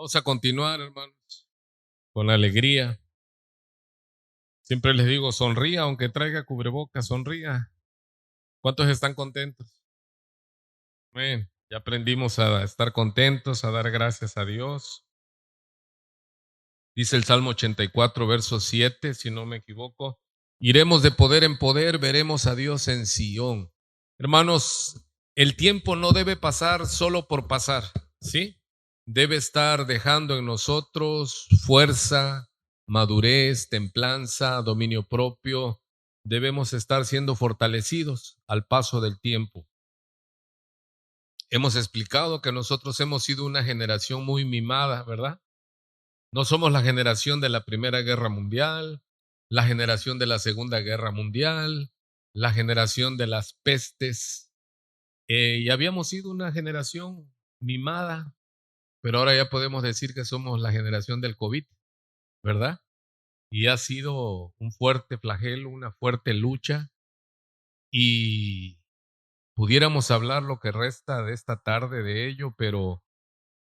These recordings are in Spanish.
Vamos a continuar, hermanos, con alegría. Siempre les digo, sonría, aunque traiga cubrebocas, sonría. ¿Cuántos están contentos? Amén. Ya aprendimos a estar contentos, a dar gracias a Dios. Dice el Salmo 84, verso 7, si no me equivoco. Iremos de poder en poder, veremos a Dios en Sión. Hermanos, el tiempo no debe pasar solo por pasar, ¿sí? Debe estar dejando en nosotros fuerza, madurez, templanza, dominio propio. Debemos estar siendo fortalecidos al paso del tiempo. Hemos explicado que nosotros hemos sido una generación muy mimada, ¿verdad? No somos la generación de la Primera Guerra Mundial, la generación de la Segunda Guerra Mundial, la generación de las pestes, y habíamos sido una generación mimada, pero ahora ya podemos decir que somos la generación del COVID, ¿verdad? Y ha sido un fuerte flagelo, una fuerte lucha, y pudiéramos hablar lo que resta de esta tarde de ello, pero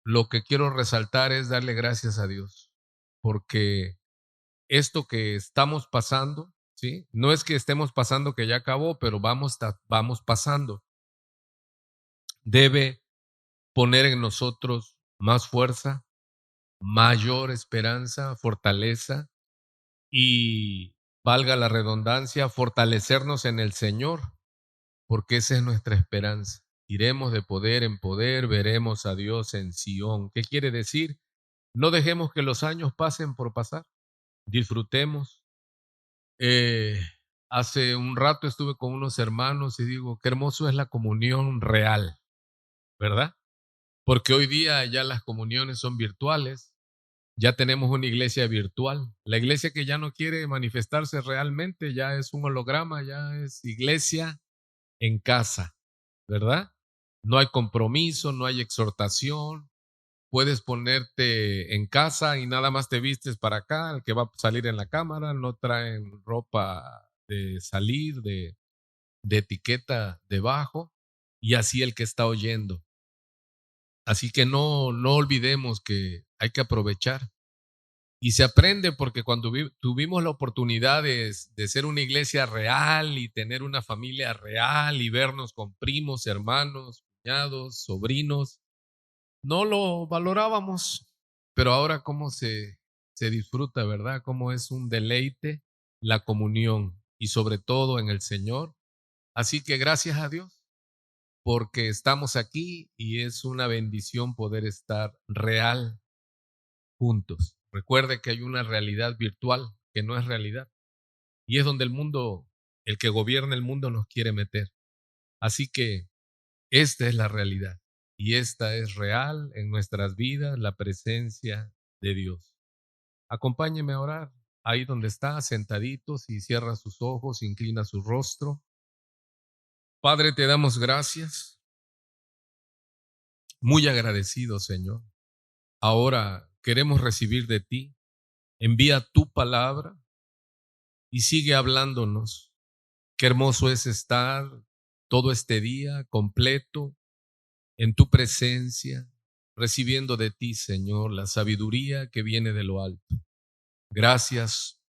lo que quiero resaltar es darle gracias a Dios, porque esto que estamos pasando, ¿sí? No es que estemos pasando que ya acabó, pero vamos pasando. Debe poner en nosotros más fuerza, mayor esperanza, fortaleza y, valga la redundancia, fortalecernos en el Señor, porque esa es nuestra esperanza. Iremos de poder en poder, veremos a Dios en Sión. ¿Qué quiere decir? No dejemos que los años pasen por pasar. Disfrutemos. Eh, Hace un rato estuve con unos hermanos y digo, qué hermoso es la comunión real, ¿verdad? Porque hoy día ya las comuniones son virtuales, ya tenemos una iglesia virtual. La iglesia que ya no quiere manifestarse realmente ya es un holograma, ya es iglesia en casa, ¿verdad? No hay compromiso, no hay exhortación. Puedes ponerte en casa y nada más te vistes para acá, el que va a salir en la cámara, no traen ropa de salir, de etiqueta debajo, y así el que está oyendo. Así que no olvidemos que hay que aprovechar. Y se aprende porque cuando tuvimos la oportunidad de ser una iglesia real y tener una familia real y vernos con primos, hermanos, cuñados, sobrinos, no lo valorábamos, pero ahora cómo se disfruta, ¿verdad? Cómo es un deleite la comunión y sobre todo en el Señor. Así que gracias a Dios porque estamos aquí y es una bendición poder estar real juntos. Recuerde que hay una realidad virtual que no es realidad y es donde el mundo, el que gobierna el mundo nos quiere meter. Así que esta es la realidad y esta es real en nuestras vidas, la presencia de Dios. Acompáñeme a orar ahí donde está, sentaditos, y cierra sus ojos, inclina su rostro. Padre, te damos gracias, muy agradecido, Señor. Ahora queremos recibir de ti. Envía tu palabra y sigue hablándonos. Qué hermoso es estar todo este día completo en tu presencia, recibiendo de ti, Señor, la sabiduría que viene de lo alto. Gracias.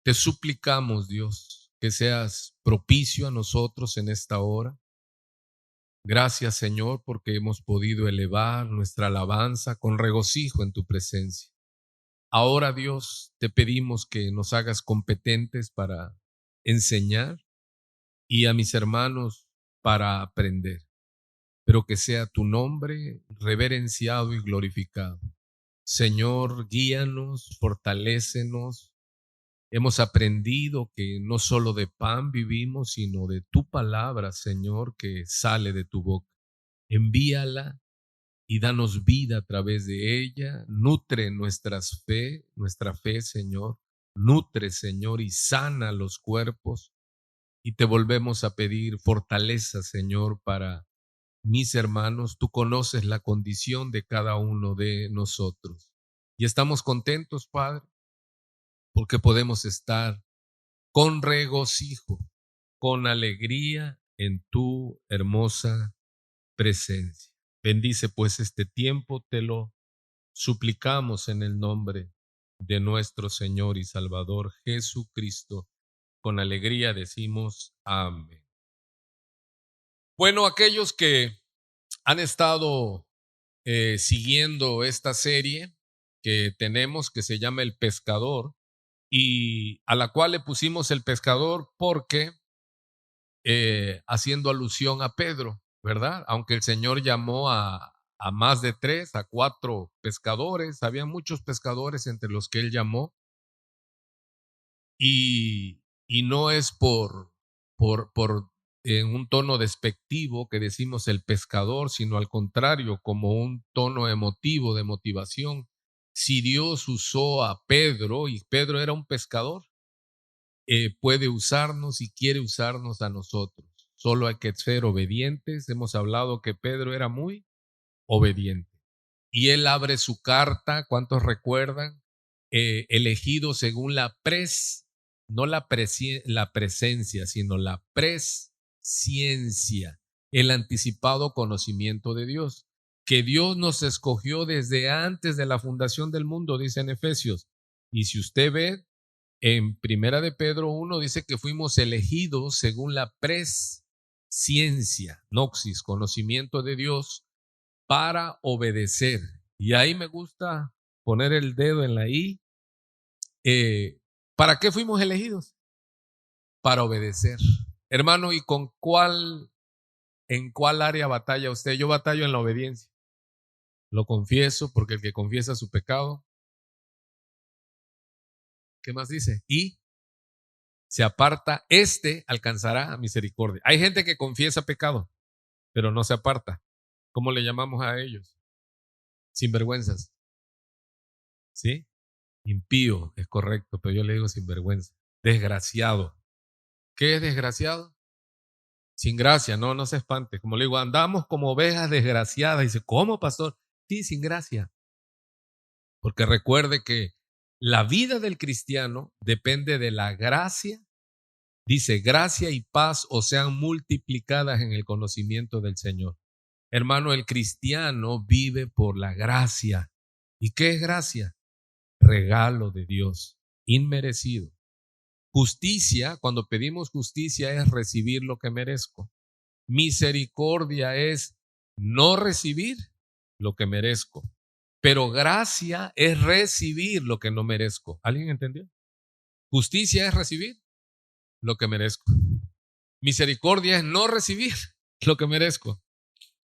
Te suplicamos, Dios, que seas propicio a nosotros en esta hora. Gracias, Señor, porque hemos podido elevar nuestra alabanza con regocijo en tu presencia. Ahora, Dios, te pedimos que nos hagas competentes para enseñar y a mis hermanos para aprender, pero que sea tu nombre reverenciado y glorificado. Señor, guíanos, fortalécenos. Hemos aprendido que no solo de pan vivimos, sino de tu palabra, Señor, que sale de tu boca. Envíala y danos vida a través de ella. Nutre nuestra fe, Señor. Nutre, Señor, y sana los cuerpos. Y te volvemos a pedir fortaleza, Señor, para mis hermanos. Tú conoces la condición de cada uno de nosotros. Y estamos contentos, Padre, porque podemos estar con regocijo, con alegría en tu hermosa presencia. Bendice pues este tiempo, te lo suplicamos en el nombre de nuestro Señor y Salvador Jesucristo. Con alegría decimos amén. Bueno, aquellos que han estado siguiendo esta serie que tenemos, que se llama El Pescador, y a la cual le pusimos El Pescador porque haciendo alusión a Pedro, ¿verdad? Aunque el Señor llamó a más de 3, a 4 pescadores, había muchos pescadores entre los que él llamó, y no es por en un tono despectivo que decimos el pescador, sino al contrario, como un tono emotivo de motivación. Si Dios usó a Pedro, y Pedro era un pescador, puede usarnos y quiere usarnos a nosotros. Solo hay que ser obedientes. Hemos hablado que Pedro era muy obediente. Y él abre su carta, ¿cuántos recuerdan? Elegido según no la presencia, sino la presciencia, el anticipado conocimiento de Dios, que Dios nos escogió desde antes de la fundación del mundo, dice en Efesios. Y si usted ve, en Primera de Pedro 1 dice que fuimos elegidos según la presciencia, noxis, conocimiento de Dios, para obedecer. Y ahí me gusta poner el dedo en la I. ¿Para qué fuimos elegidos? Para obedecer. Hermano, ¿y en cuál área batalla usted? Yo batallo en la obediencia. Lo confieso, porque el que confiesa su pecado, ¿qué más dice? Y se aparta, alcanzará misericordia. Hay gente que confiesa pecado, pero no se aparta. ¿Cómo le llamamos a ellos? Sinvergüenzas. ¿Sí? Impío, es correcto, pero yo le digo sinvergüenza. Desgraciado. ¿Qué es desgraciado? Sin gracia, no se espante. Como le digo, andamos como ovejas desgraciadas. Dice, ¿cómo, pastor? Sí, sin gracia. Porque recuerde que la vida del cristiano depende de la gracia. Dice, gracia y paz os sean multiplicadas en el conocimiento del Señor. Hermano, el cristiano vive por la gracia. ¿Y qué es gracia? Regalo de Dios, inmerecido. Justicia, cuando pedimos justicia, es recibir lo que merezco. Misericordia es no recibir lo que merezco. Pero gracia es recibir lo que no merezco. ¿Alguien entendió? Justicia es recibir lo que merezco. Misericordia es no recibir lo que merezco.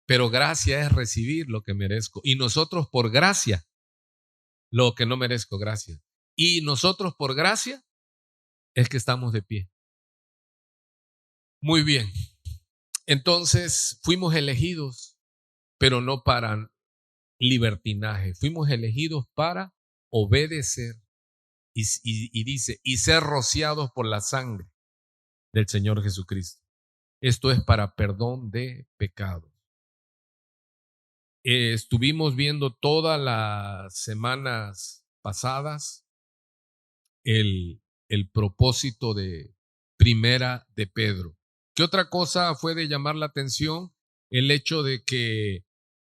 Pero gracia es recibir lo que merezco. Y nosotros por gracia, lo que no merezco, gracia. Y nosotros por gracia es que estamos de pie. Muy bien. Entonces fuimos elegidos, pero no para libertinaje. Fuimos elegidos para obedecer. Y dice, y ser rociados por la sangre del Señor Jesucristo. Esto es para perdón de pecados. Estuvimos viendo todas las semanas pasadas el propósito de Primera de Pedro. ¿Qué otra cosa fue de llamar la atención? El hecho de que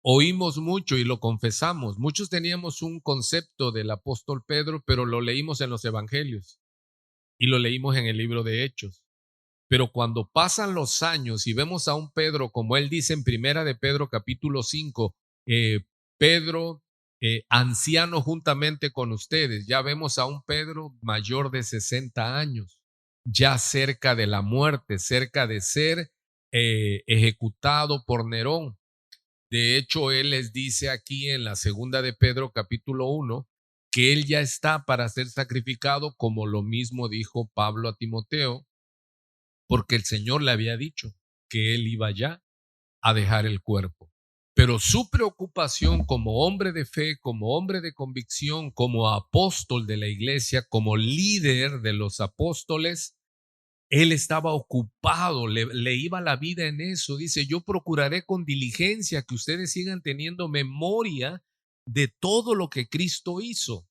oímos mucho y lo confesamos. Muchos teníamos un concepto del apóstol Pedro, pero lo leímos en los evangelios y lo leímos en el libro de Hechos. Pero cuando pasan los años y vemos a un Pedro, como él dice en Primera de Pedro capítulo 5, Pedro, anciano juntamente con ustedes, ya vemos a un Pedro mayor de 60 años, ya cerca de la muerte, cerca de ser ejecutado por Nerón. De hecho, él les dice aquí en la segunda de Pedro capítulo 1 que él ya está para ser sacrificado, como lo mismo dijo Pablo a Timoteo, porque el Señor le había dicho que él iba ya a dejar el cuerpo. Pero su preocupación como hombre de fe, como hombre de convicción, como apóstol de la iglesia, como líder de los apóstoles, él estaba ocupado, le iba la vida en eso. Dice, yo procuraré con diligencia que ustedes sigan teniendo memoria de todo lo que Cristo hizo.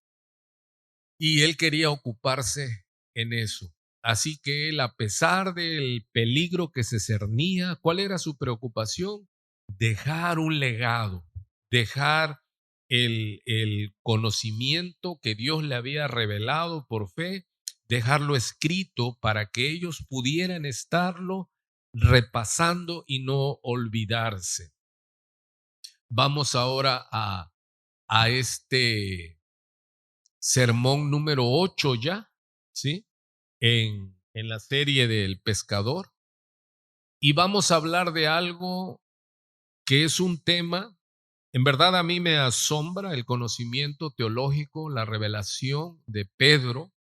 Y él quería ocuparse en eso. Así que él, a pesar del peligro que se cernía, ¿cuál era su preocupación? Dejar un legado, dejar el conocimiento que Dios le había revelado por fe, dejarlo escrito para que ellos pudieran estarlo repasando y no olvidarse. Vamos ahora a este sermón número 8 ya, ¿sí? En la serie del pescador. Y vamos a hablar de algo que es un tema, en verdad a mí me asombra el conocimiento teológico, la revelación de Pedro,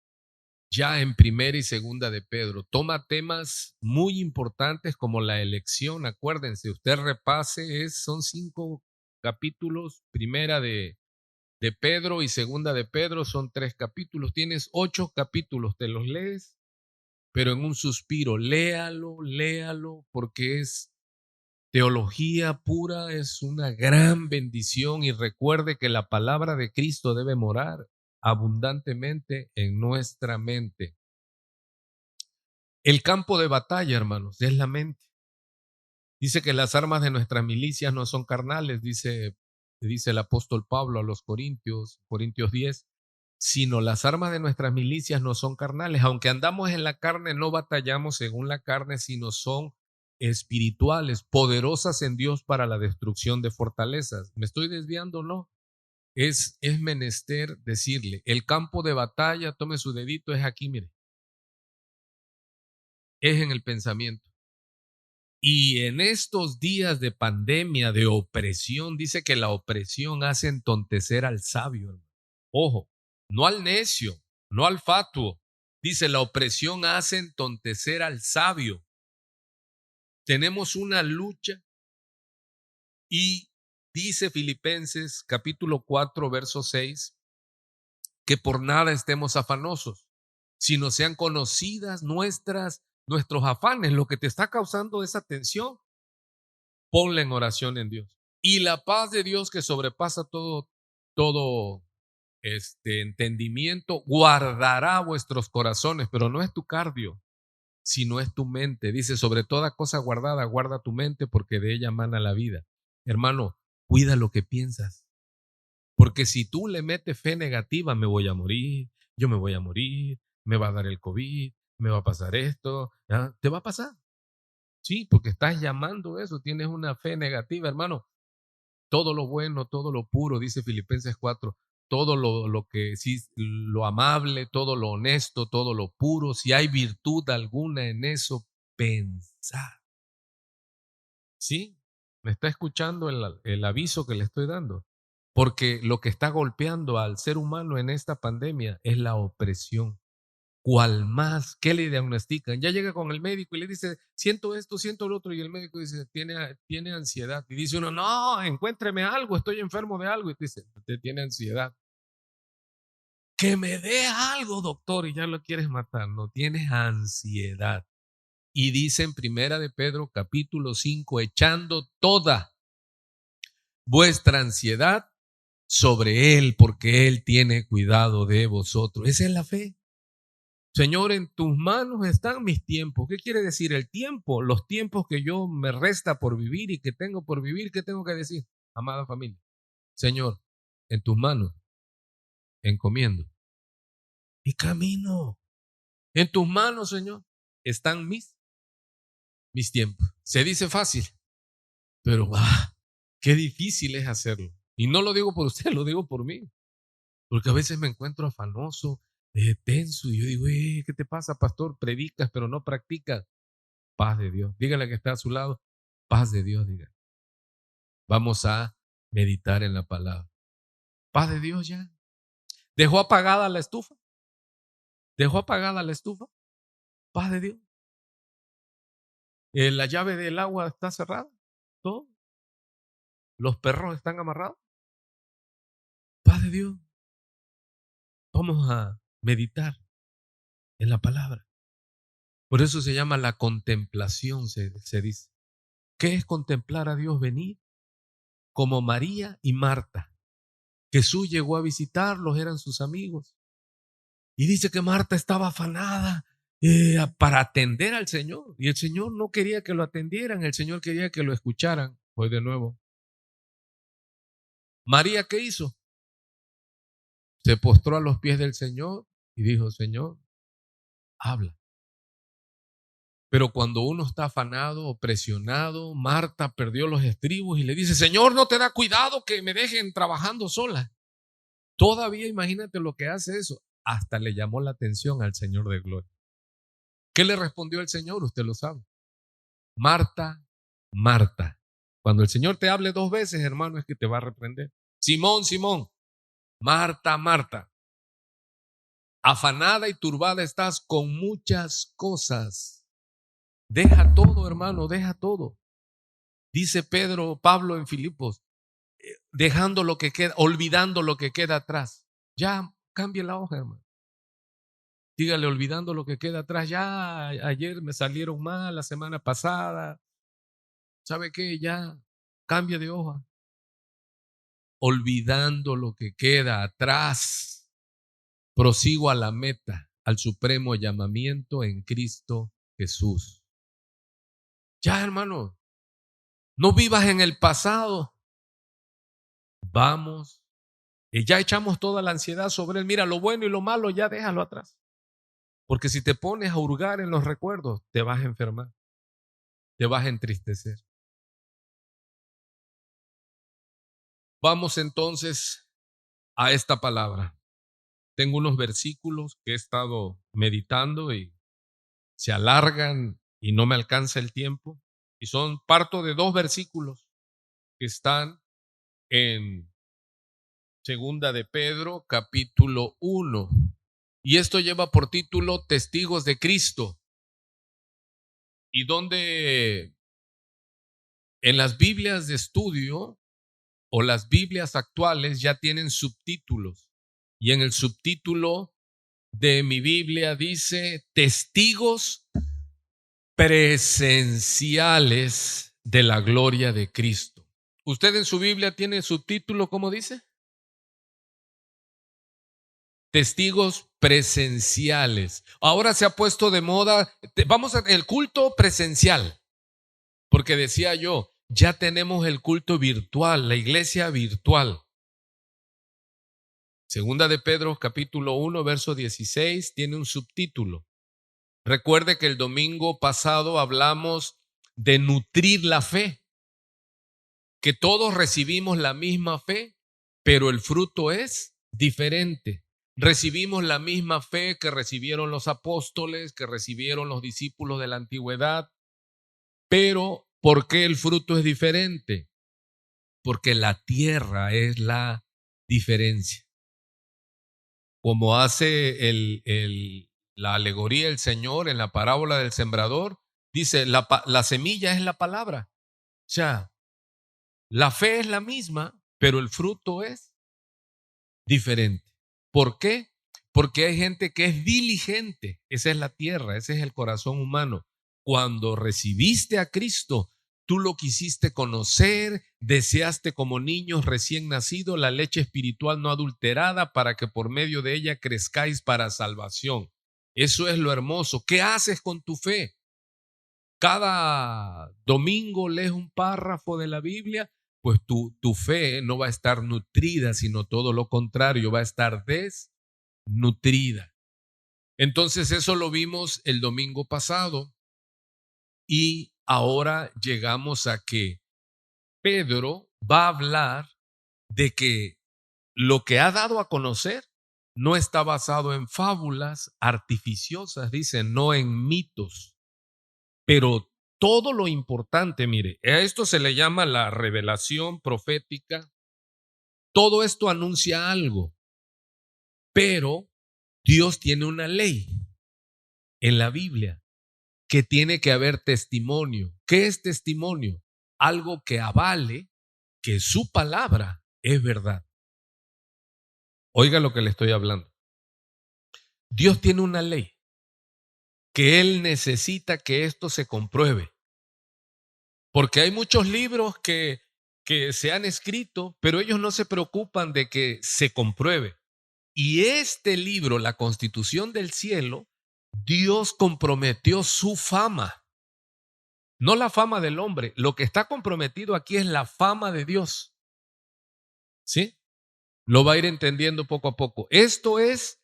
ya en primera y segunda de Pedro. Toma temas muy importantes como la elección, acuérdense, usted repase, son 5 capítulos, primera de Pedro y segunda de Pedro son 3 capítulos, tienes 8 capítulos, te los lees, pero en un suspiro, léalo, porque es teología pura, es una gran bendición y recuerde que la palabra de Cristo debe morar abundantemente en nuestra mente. El campo de batalla, hermanos, es la mente. Dice que las armas de nuestras milicias no son carnales, dice el apóstol Pablo a los Corintios, Corintios 10, sino las armas de nuestras milicias no son carnales. Aunque andamos en la carne, no batallamos según la carne, sino son espirituales, poderosas en Dios para la destrucción de fortalezas. ¿Me estoy desviando? No. Es menester decirle, el campo de batalla, tome su dedito, es aquí, mire, es en el pensamiento. Y en estos días de pandemia, de opresión, dice que la opresión hace entontecer al sabio, hermano. Ojo, no al necio, no al fatuo. Dice, la opresión hace entontecer al sabio. Tenemos una lucha y dice Filipenses capítulo 4, verso 6, que por nada estemos afanosos, sino sean conocidas nuestros afanes, lo que te está causando esa tensión. Ponla en oración en Dios. Y la paz de Dios que sobrepasa todo entendimiento, guardará vuestros corazones, pero no es tu cardio, sino es tu mente. Dice, sobre toda cosa guardada, guarda tu mente porque de ella mana la vida. Hermano, cuida lo que piensas. Porque si tú le metes fe negativa, me voy a morir, yo me voy a morir, me va a dar el COVID, me va a pasar esto, ¿ya? Te va a pasar. Sí, porque estás llamando eso, tienes una fe negativa, hermano. Todo lo bueno, todo lo puro, dice Filipenses 4, todo lo que sí, lo amable, todo lo honesto, todo lo puro, si hay virtud alguna en eso, pensar. ¿Sí? ¿Me está escuchando el aviso que le estoy dando? Porque lo que está golpeando al ser humano en esta pandemia es la opresión. ¿Cuál más? ¿Qué le diagnostican? Ya llega con el médico y le dice, siento esto, siento lo otro, y el médico dice, tiene ansiedad. Y dice uno, no, encuéntreme algo, estoy enfermo de algo. Y dice, usted tiene ansiedad. Que me dé algo, doctor, y ya lo quieres matar. No, tienes ansiedad. Y dice en Primera de Pedro, capítulo 5, echando toda vuestra ansiedad sobre Él, porque Él tiene cuidado de vosotros. Esa es la fe. Señor, en tus manos están mis tiempos. ¿Qué quiere decir el tiempo? Los tiempos que yo me resta por vivir y que tengo por vivir. ¿Qué tengo que decir? Amada familia, Señor, en tus manos encomiendo y camino. En tus manos, Señor, están mis tiempos. Se dice fácil, pero qué difícil es hacerlo. Y no lo digo por usted, lo digo por mí. Porque a veces me encuentro afanoso, tenso, y yo digo, ¿qué te pasa, pastor? Predicas, pero no practicas. Paz de Dios. Dígale que está a su lado. Paz de Dios, diga. Vamos a meditar en la palabra. Paz de Dios ya. ¿Dejó apagada la estufa? ¿Dejó apagada la estufa? Paz de Dios. La llave del agua está cerrada. Todo. Los perros están amarrados. Paz de Dios. Vamos a meditar en la palabra. Por eso se llama la contemplación, se dice. ¿Qué es contemplar a Dios venir? Como María y Marta. Jesús llegó a visitarlos, eran sus amigos. Y dice que Marta estaba afanada para atender al Señor. Y el Señor no quería que lo atendieran, el Señor quería que lo escucharan. Hoy de nuevo. María, ¿qué hizo? Se postró a los pies del Señor y dijo, Señor, habla. Pero cuando uno está afanado o presionado, Marta perdió los estribos y le dice, Señor, ¿no te da cuidado que me dejen trabajando sola? Todavía imagínate lo que hace eso. Hasta le llamó la atención al Señor de gloria. ¿Qué le respondió el Señor? Usted lo sabe. Marta, Marta. Cuando el Señor te hable 2 veces, hermano, es que te va a reprender. Simón, Simón. Marta, Marta. Afanada y turbada estás con muchas cosas. Deja todo, hermano, deja todo. Dice Pablo en Filipos, dejando lo que queda, olvidando lo que queda atrás. Ya, cambie la hoja, hermano. Dígale, olvidando lo que queda atrás. Ya, ayer me salieron mal, la semana pasada. ¿Sabe qué? Ya, cambie de hoja. Olvidando lo que queda atrás. Prosigo a la meta, al supremo llamamiento en Cristo Jesús. Ya, hermano, no vivas en el pasado. Vamos. Y ya echamos toda la ansiedad sobre él. Mira, lo bueno y lo malo ya déjalo atrás. Porque si te pones a hurgar en los recuerdos, te vas a enfermar. Te vas a entristecer. Vamos entonces a esta palabra. Tengo unos versículos que he estado meditando y se alargan y no me alcanza el tiempo. Y parto de 2 versículos que están en Segunda de Pedro, capítulo 1. Y esto lleva por título Testigos de Cristo. Y donde en las Biblias de estudio o las Biblias actuales ya tienen subtítulos. Y en el subtítulo de mi Biblia dice Testigos presenciales de la gloria de Cristo. ¿Usted en su Biblia tiene subtítulo, cómo dice? Testigos presenciales. Ahora se ha puesto de moda, vamos a el culto presencial, porque decía yo, ya tenemos el culto virtual, la iglesia virtual. Segunda de Pedro, capítulo 1, verso 16, tiene un subtítulo. Recuerde que el domingo pasado hablamos de nutrir la fe, que todos recibimos la misma fe, pero el fruto es diferente. Recibimos la misma fe que recibieron los apóstoles, que recibieron los discípulos de la antigüedad, pero ¿por qué el fruto es diferente? Porque la tierra es la diferencia. Como hace la alegoría el Señor en la parábola del sembrador, dice, la semilla es la palabra. O sea, la fe es la misma, pero el fruto es diferente. ¿Por qué? Porque hay gente que es diligente. Esa es la tierra, ese es el corazón humano. Cuando recibiste a Cristo, tú lo quisiste conocer, deseaste como niños recién nacidos la leche espiritual no adulterada para que por medio de ella crezcáis para salvación. Eso es lo hermoso. ¿Qué haces con tu fe? Cada domingo lees un párrafo de la Biblia, pues tu fe no va a estar nutrida, sino todo lo contrario, va a estar desnutrida. Entonces eso lo vimos el domingo pasado y ahora llegamos a que Pedro va a hablar de que lo que ha dado a conocer no está basado en fábulas artificiosas, dice, no en mitos, pero todo lo importante, mire, a esto se le llama la revelación profética. Todo esto anuncia algo, pero Dios tiene una ley en la Biblia que tiene que haber testimonio. ¿Qué es testimonio? Algo que avale que su palabra es verdad. Oiga lo que le estoy hablando. Dios tiene una ley que Él necesita que esto se compruebe. Porque hay muchos libros que se han escrito, pero ellos no se preocupan de que se compruebe. Y este libro, la Constitución del Cielo, Dios comprometió su fama, no la fama del hombre. Lo que está comprometido aquí es la fama de Dios. ¿Sí? Lo va a ir entendiendo poco a poco. Esto es,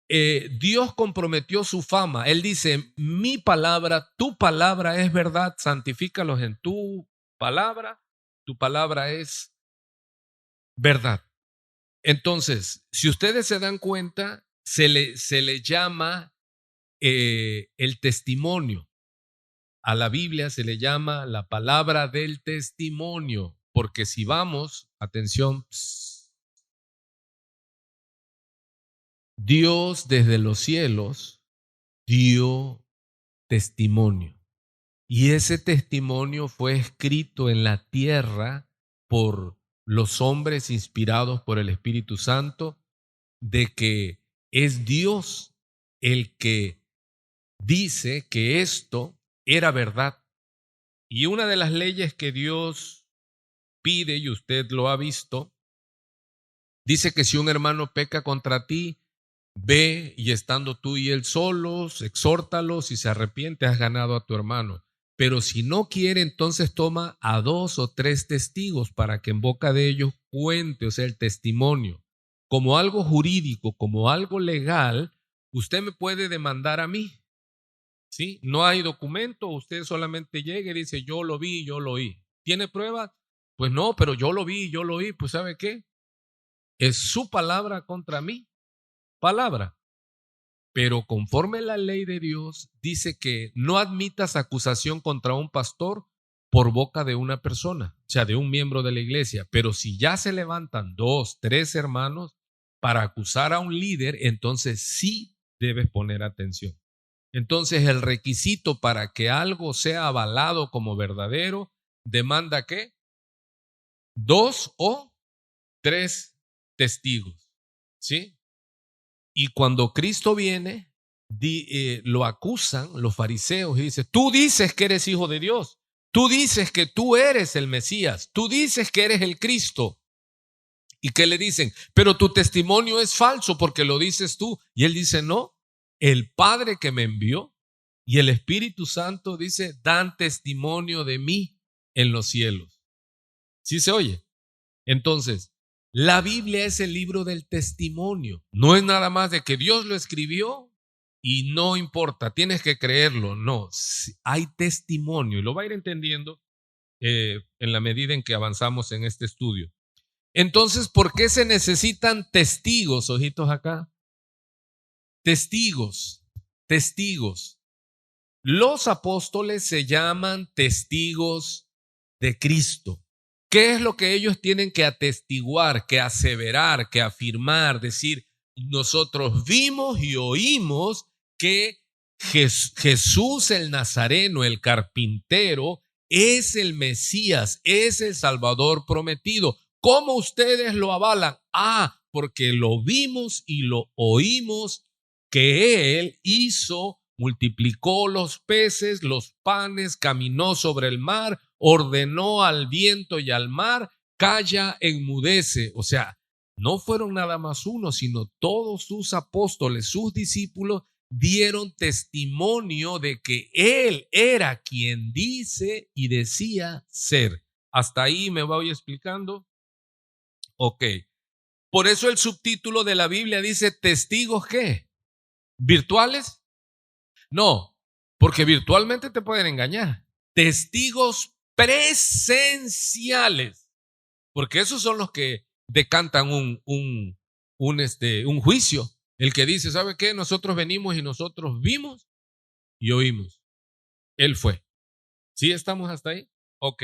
Dios comprometió su fama. Él dice, mi palabra, tu palabra es verdad, santifícalos en tu palabra es verdad. Entonces, si ustedes se dan cuenta, se le llama el testimonio. A la Biblia se le llama la palabra del testimonio, porque si vamos, atención, Dios desde los cielos dio testimonio. Y ese testimonio fue escrito en la tierra por los hombres inspirados por el Espíritu Santo, de que es Dios el que dice que esto era verdad. Y una de las leyes que Dios pide, y usted lo ha visto, dice que si un hermano peca contra ti, ve y estando tú y él solos, exhórtalos, si se arrepiente, has ganado a tu hermano. Pero si no quiere, entonces toma a 2 o 3 testigos para que en boca de ellos cuente, o sea, el testimonio. Como algo jurídico, como algo legal, usted me puede demandar a mí. ¿Sí? No hay documento, usted solamente llega y dice, yo lo vi, yo lo oí. ¿Tiene pruebas? Pues no, pero yo lo vi, yo lo oí. Pues ¿sabe qué? Es su palabra contra mi palabra. Pero conforme la ley de Dios dice que no admitas acusación contra un pastor por boca de una persona, o sea, de un miembro de la iglesia. Pero si ya se levantan 2, 3 hermanos para acusar a un líder, entonces sí debes poner atención. Entonces el requisito para que algo sea avalado como verdadero demanda ¿qué? 2 o 3 testigos, ¿sí? Y cuando Cristo viene, lo acusan los fariseos y dice, tú dices que eres hijo de Dios, tú dices que tú eres el Mesías, tú dices que eres el Cristo. ¿Y qué le dicen? Pero tu testimonio es falso porque lo dices tú. Y él dice, no, el Padre que me envió y el Espíritu Santo dice, dan testimonio de mí en los cielos. ¿Sí se oye? Entonces, la Biblia es el libro del testimonio. No es nada más de que Dios lo escribió y no importa, tienes que creerlo. No, hay testimonio y lo va a ir entendiendo en la medida en que avanzamos en este estudio. Entonces, ¿por qué se necesitan testigos, ojitos acá? Testigos, testigos. Los apóstoles se llaman testigos de Cristo. ¿Qué es lo que ellos tienen que atestiguar, que aseverar, que afirmar? Decir, nosotros vimos y oímos que Jesús el Nazareno, el carpintero, es el Mesías, es el Salvador prometido. ¿Cómo ustedes lo avalan? Porque lo vimos y lo oímos que Él multiplicó los peces, los panes, caminó sobre el mar, ordenó al viento y al mar, calla, enmudece. O sea, no fueron nada más uno, sino todos sus apóstoles, sus discípulos, dieron testimonio de que Él era quien dice y decía ser. ¿Hasta ahí me voy explicando? Ok. Por eso el subtítulo de la Biblia dice, ¿testigos qué? ¿Virtuales? No, porque virtualmente te pueden engañar. Testigos presenciales, porque esos son los que decantan un juicio. El que dice, ¿sabe qué? Nosotros venimos y nosotros vimos y oímos. Él fue. ¿Sí estamos hasta ahí? Ok.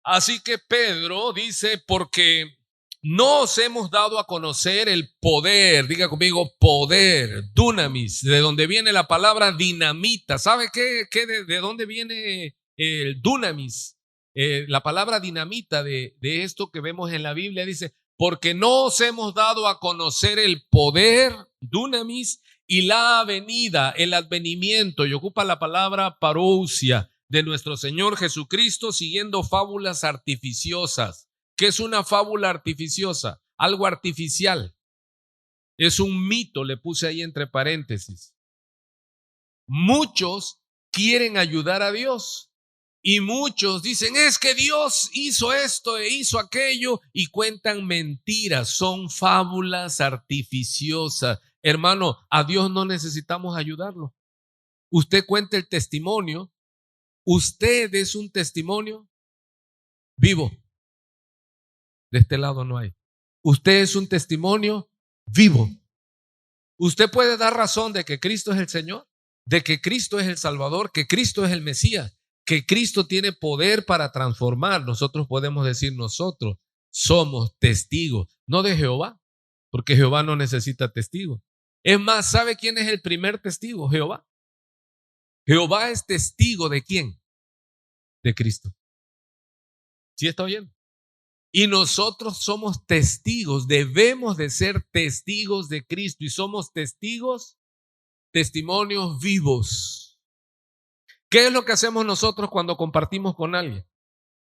Así que Pedro dice, porque no os hemos dado a conocer el poder, diga conmigo, poder, dunamis, de donde viene la palabra dinamita. ¿Sabe de dónde viene el dunamis? La palabra dinamita de esto que vemos en la Biblia dice, porque no os hemos dado a conocer el poder, dunamis, y la venida, el advenimiento, y ocupa la palabra parousia, de nuestro Señor Jesucristo, siguiendo fábulas artificiosas. ¿Qué es una fábula artificiosa? Algo artificial. Es un mito, le puse ahí entre paréntesis. Muchos quieren ayudar a Dios Y muchos dicen, es que Dios hizo esto e hizo aquello y cuentan mentiras, son fábulas artificiosas. Hermano, a Dios no necesitamos ayudarlo. Usted cuenta el testimonio, usted es un testimonio vivo. De este lado no hay. Usted es un testimonio vivo. Usted puede dar razón de que Cristo es el Señor, de que Cristo es el Salvador, que Cristo es el Mesías, que Cristo tiene poder para transformar. Nosotros podemos decir, nosotros somos testigos, no de Jehová, porque Jehová no necesita testigos. Es más, ¿sabe quién es el primer testigo? Jehová. Jehová es testigo ¿de quién? De Cristo. ¿Sí está oyendo? Y nosotros somos testigos, debemos de ser testigos de Cristo y somos testigos, testimonios vivos. ¿Qué es lo que hacemos nosotros cuando compartimos con alguien?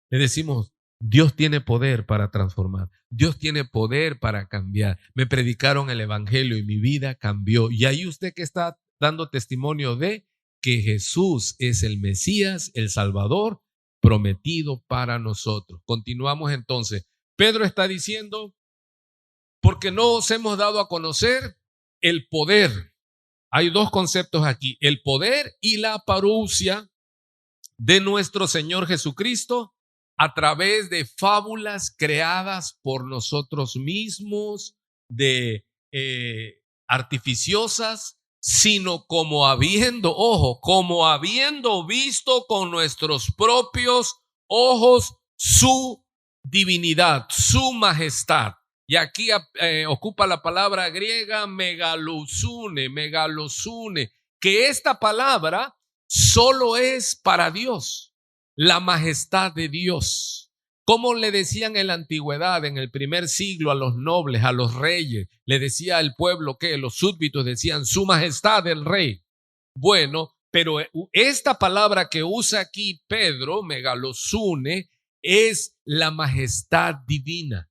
Le decimos, Dios tiene poder para transformar, Dios tiene poder para cambiar. Me predicaron el evangelio y mi vida cambió. Y ahí usted que está dando testimonio de que Jesús es el Mesías, el Salvador prometido para nosotros. Continuamos entonces. Pedro está diciendo, porque no os hemos dado a conocer el poder. Hay dos conceptos aquí, el poder y la parousia de nuestro Señor Jesucristo a través de fábulas creadas por nosotros mismos, de artificiosas, sino como habiendo visto con nuestros propios ojos su divinidad, su majestad. Y aquí ocupa la palabra griega megalosune, que esta palabra solo es para Dios, la majestad de Dios. Como le decían en la antigüedad, en el primer siglo, a los nobles, a los reyes, le decía al pueblo que los súbditos decían su majestad el rey. Bueno, pero esta palabra que usa aquí Pedro, megalosune, es la majestad divina.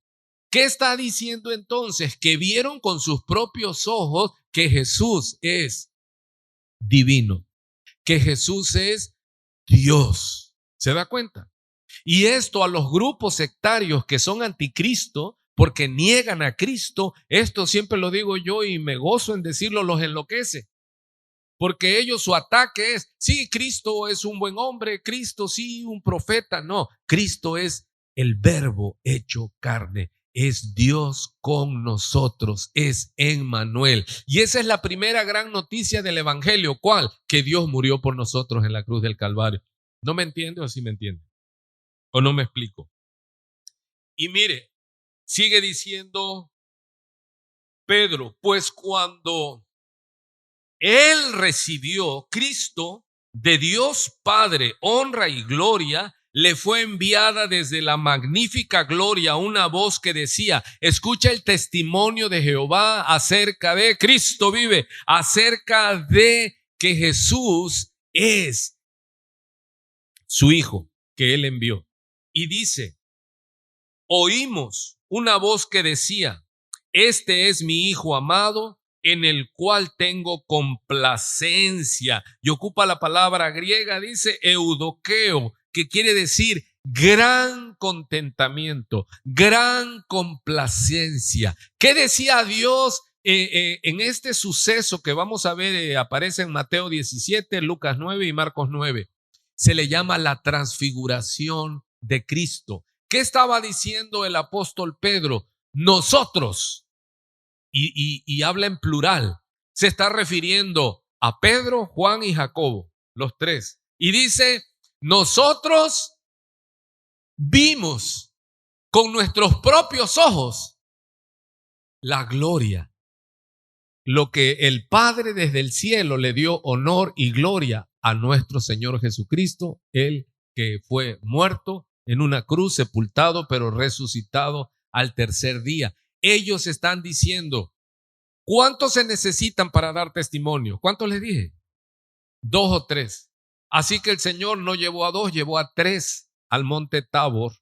¿Qué está diciendo entonces? Que vieron con sus propios ojos que Jesús es divino, que Jesús es Dios. ¿Se da cuenta? Y esto a los grupos sectarios que son anticristo, porque niegan a Cristo, esto siempre lo digo yo y me gozo en decirlo, los enloquece. Porque ellos su ataque es, sí, Cristo es un buen hombre, Cristo sí, un profeta. No, Cristo es el verbo hecho carne. Es Dios con nosotros, es Emmanuel. Y esa es la primera gran noticia del evangelio. ¿Cuál? Que Dios murió por nosotros en la cruz del Calvario. ¿No me entiende o sí me entiende? ¿O no me explico? Y mire, sigue diciendo Pedro, pues cuando Él recibió, Cristo, de Dios Padre, honra y gloria, le fue enviada desde la magnífica gloria una voz que decía, escucha el testimonio de Jehová acerca de Cristo vive, acerca de que Jesús es su Hijo que Él envió. Y dice, oímos una voz que decía, este es mi Hijo amado, en el cual tengo complacencia. Y ocupa la palabra griega, dice eudoqueo, que quiere decir gran contentamiento, gran complacencia. ¿Qué decía Dios en este suceso que vamos a ver? Aparece en Mateo 17, Lucas 9 y Marcos 9. Se le llama la transfiguración de Cristo. ¿Qué estaba diciendo el apóstol Pedro? Nosotros. Y habla en plural. Se está refiriendo a Pedro, Juan y Jacobo, los tres. Y dice, nosotros vimos con nuestros propios ojos la gloria. Lo que el Padre desde el cielo le dio honor y gloria a nuestro Señor Jesucristo, Él que fue muerto en una cruz, sepultado, pero resucitado al tercer día. Ellos están diciendo, ¿cuántos se necesitan para dar testimonio? ¿Cuántos les dije? 2 o 3. Así que el Señor no llevó a 2, llevó a 3 al monte Tabor,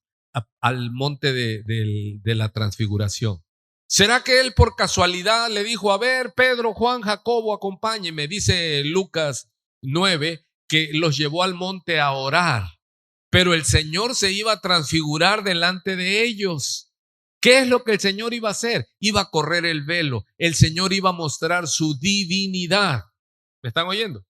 al monte de la transfiguración. ¿Será que Él por casualidad le dijo, a ver, Pedro, Juan, Jacobo, acompáñenme? Dice Lucas 9 que los llevó al monte a orar. pero el Señor se iba a transfigurar delante de ellos. ¿Qué es lo que el Señor iba a hacer? Iba a correr el velo. El Señor iba a mostrar su divinidad. ¿Me están oyendo?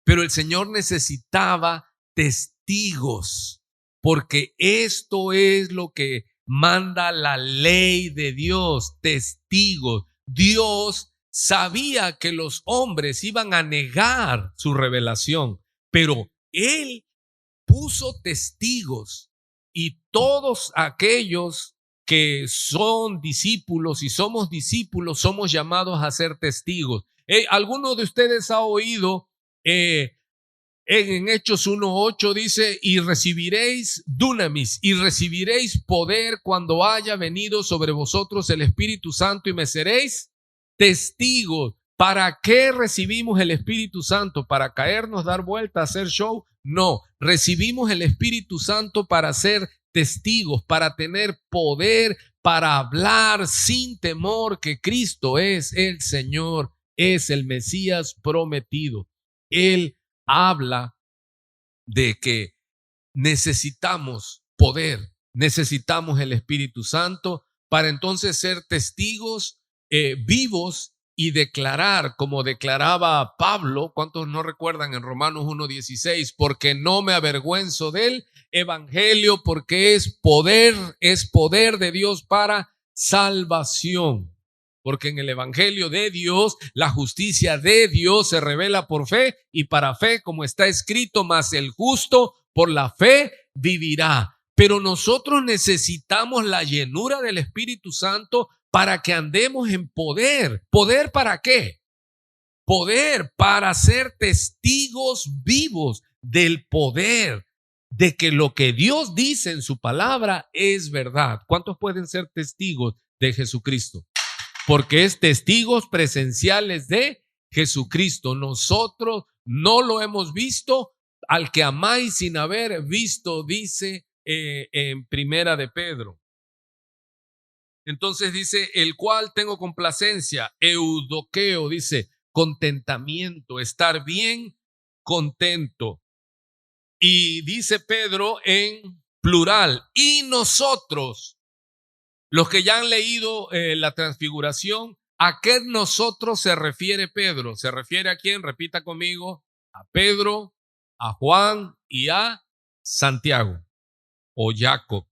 Pero el Señor necesitaba testigos, porque esto es lo que manda la ley de Dios, testigos. Dios sabía que los hombres iban a negar su revelación, pero Él puso testigos, y todos aquellos que son discípulos y somos discípulos somos llamados a ser testigos. ¿Alguno de ustedes ha oído en Hechos 1:8 dice, y recibiréis dunamis, y recibiréis poder cuando haya venido sobre vosotros el Espíritu Santo y me seréis testigos? ¿Para qué recibimos el Espíritu Santo? ¿Para caernos, dar vuelta, hacer show? No, recibimos el Espíritu Santo para ser testigos, para tener poder, para hablar sin temor que Cristo es el Señor, es el Mesías prometido. Él habla de que necesitamos poder, necesitamos el Espíritu Santo para entonces ser testigos vivos y declarar, como declaraba Pablo. ¿Cuántos no recuerdan en Romanos 1:16? Porque no me avergüenzo del evangelio, porque es poder de Dios para salvación. Porque en el evangelio de Dios, la justicia de Dios se revela por fe, y para fe, como está escrito, mas el justo por la fe vivirá. Pero nosotros necesitamos la llenura del Espíritu Santo para que andemos en poder. ¿Poder para qué? Poder para ser testigos vivos del poder, de que lo que Dios dice en su palabra es verdad. ¿Cuántos pueden ser testigos de Jesucristo? Porque es testigos presenciales de Jesucristo. Nosotros no lo hemos visto. Al que amáis sin haber visto, dice en Primera de Pedro. Entonces dice, el cual tengo complacencia, eudoqueo, dice, contentamiento, estar bien contento. Y dice Pedro en plural, y nosotros, los que ya han leído la transfiguración, ¿a qué nosotros se refiere Pedro? ¿Se refiere a quién? Repita conmigo, a Pedro, a Juan y a Santiago o Jacob.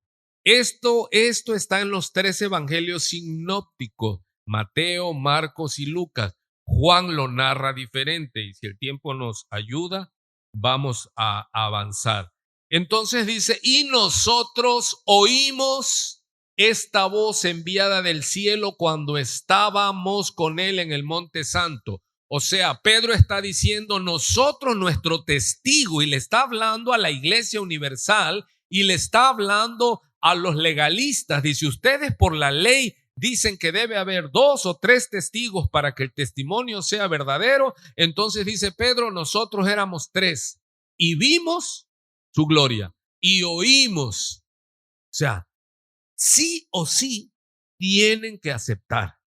Esto está en los 3 evangelios sinópticos, Mateo, Marcos y Lucas. Juan lo narra diferente, y si el tiempo nos ayuda, vamos a avanzar. Entonces dice, y nosotros oímos esta voz enviada del cielo cuando estábamos con él en el Monte Santo. O sea, Pedro está diciendo, nosotros, nuestro testigo, y le está hablando a la Iglesia Universal, y le está hablando a los legalistas. Dice, ustedes por la ley dicen que debe haber 2 o 3 testigos para que el testimonio sea verdadero. Entonces dice Pedro, nosotros éramos 3 y vimos su gloria y oímos. O sea, sí o sí tienen que aceptar,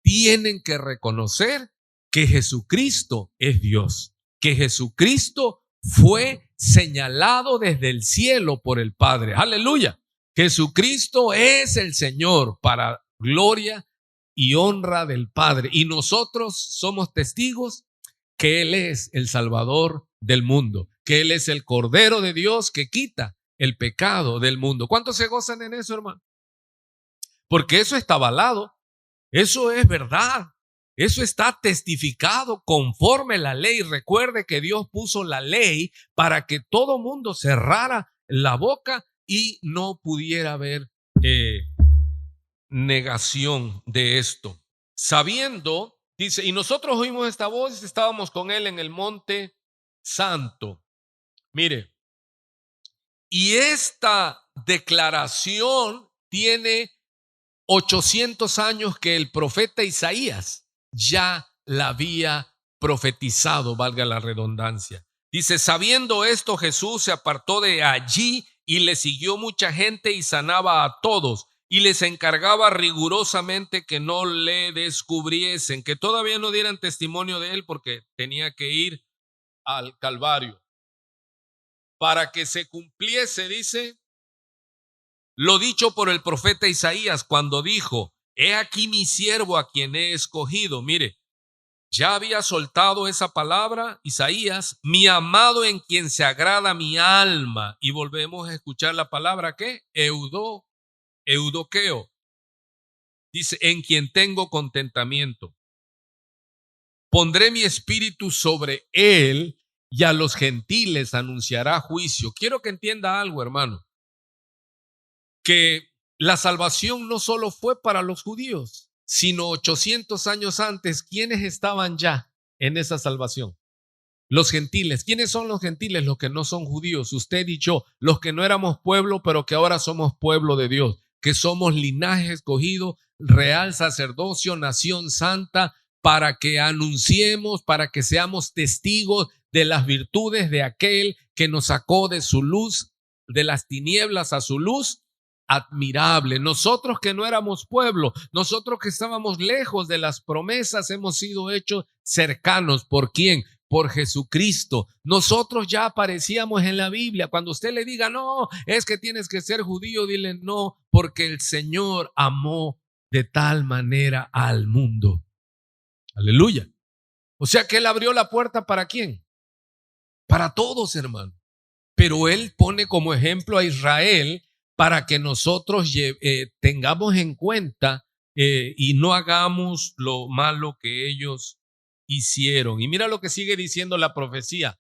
tienen que reconocer que Jesucristo es Dios, que Jesucristo fue señalado desde el cielo por el Padre. Aleluya. Jesucristo es el Señor para gloria y honra del Padre. Y nosotros somos testigos que Él es el Salvador del mundo, que Él es el Cordero de Dios que quita el pecado del mundo. ¿Cuántos se gozan en eso, hermano? Porque eso está avalado, eso es verdad. Eso está testificado conforme la ley. Recuerde que Dios puso la ley para que todo mundo cerrara la boca y no pudiera haber negación de esto. Sabiendo, dice, y nosotros oímos esta voz, estábamos con él en el Monte Santo. Mire, y esta declaración tiene 800 años que el profeta Isaías ya la había profetizado, valga la redundancia. Dice, sabiendo esto, Jesús se apartó de allí y le siguió mucha gente y sanaba a todos y les encargaba rigurosamente que no le descubriesen, que todavía no dieran testimonio de él porque tenía que ir al Calvario. para que se cumpliese, dice, lo dicho por el profeta Isaías cuando dijo, he aquí mi siervo a quien he escogido. Mire, ya había soltado esa palabra Isaías, mi amado en quien se agrada mi alma. Y volvemos a escuchar la palabra, ¿qué? Eudoqueo. Dice, en quien tengo contentamiento. Pondré mi espíritu sobre él y a los gentiles anunciará juicio. Quiero que entienda algo, hermano, que la salvación no solo fue para los judíos, sino 800 años antes, ¿quiénes estaban ya en esa salvación? Los gentiles. ¿Quiénes son los gentiles? Los que no son judíos, usted y yo, los que no éramos pueblo, pero que ahora somos pueblo de Dios, que somos linaje escogido, real sacerdocio, nación santa, para que anunciemos, para que seamos testigos de las virtudes de aquel que nos sacó de su luz, de las tinieblas a su luz admirable. Nosotros que no éramos pueblo, nosotros que estábamos lejos de las promesas, hemos sido hechos cercanos. ¿Por quién? Por Jesucristo. Nosotros ya aparecíamos en la Biblia. Cuando usted le diga, no, es que tienes que ser judío, dile no, porque el Señor amó de tal manera al mundo. Aleluya. O sea que Él abrió la puerta ¿para quién? Para todos, hermano. Pero Él pone como ejemplo a Israel para que nosotros tengamos en cuenta y no hagamos lo malo que ellos hicieron. Y mira lo que sigue diciendo la profecía.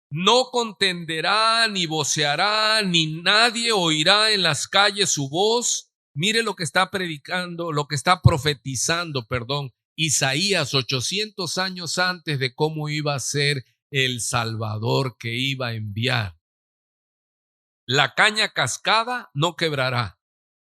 No contenderá, ni voceará, ni nadie oirá en las calles su voz. Mire lo que está predicando, lo que está profetizando, Isaías 800 años antes de cómo iba a ser el Salvador que iba a enviar. La caña cascada no quebrará.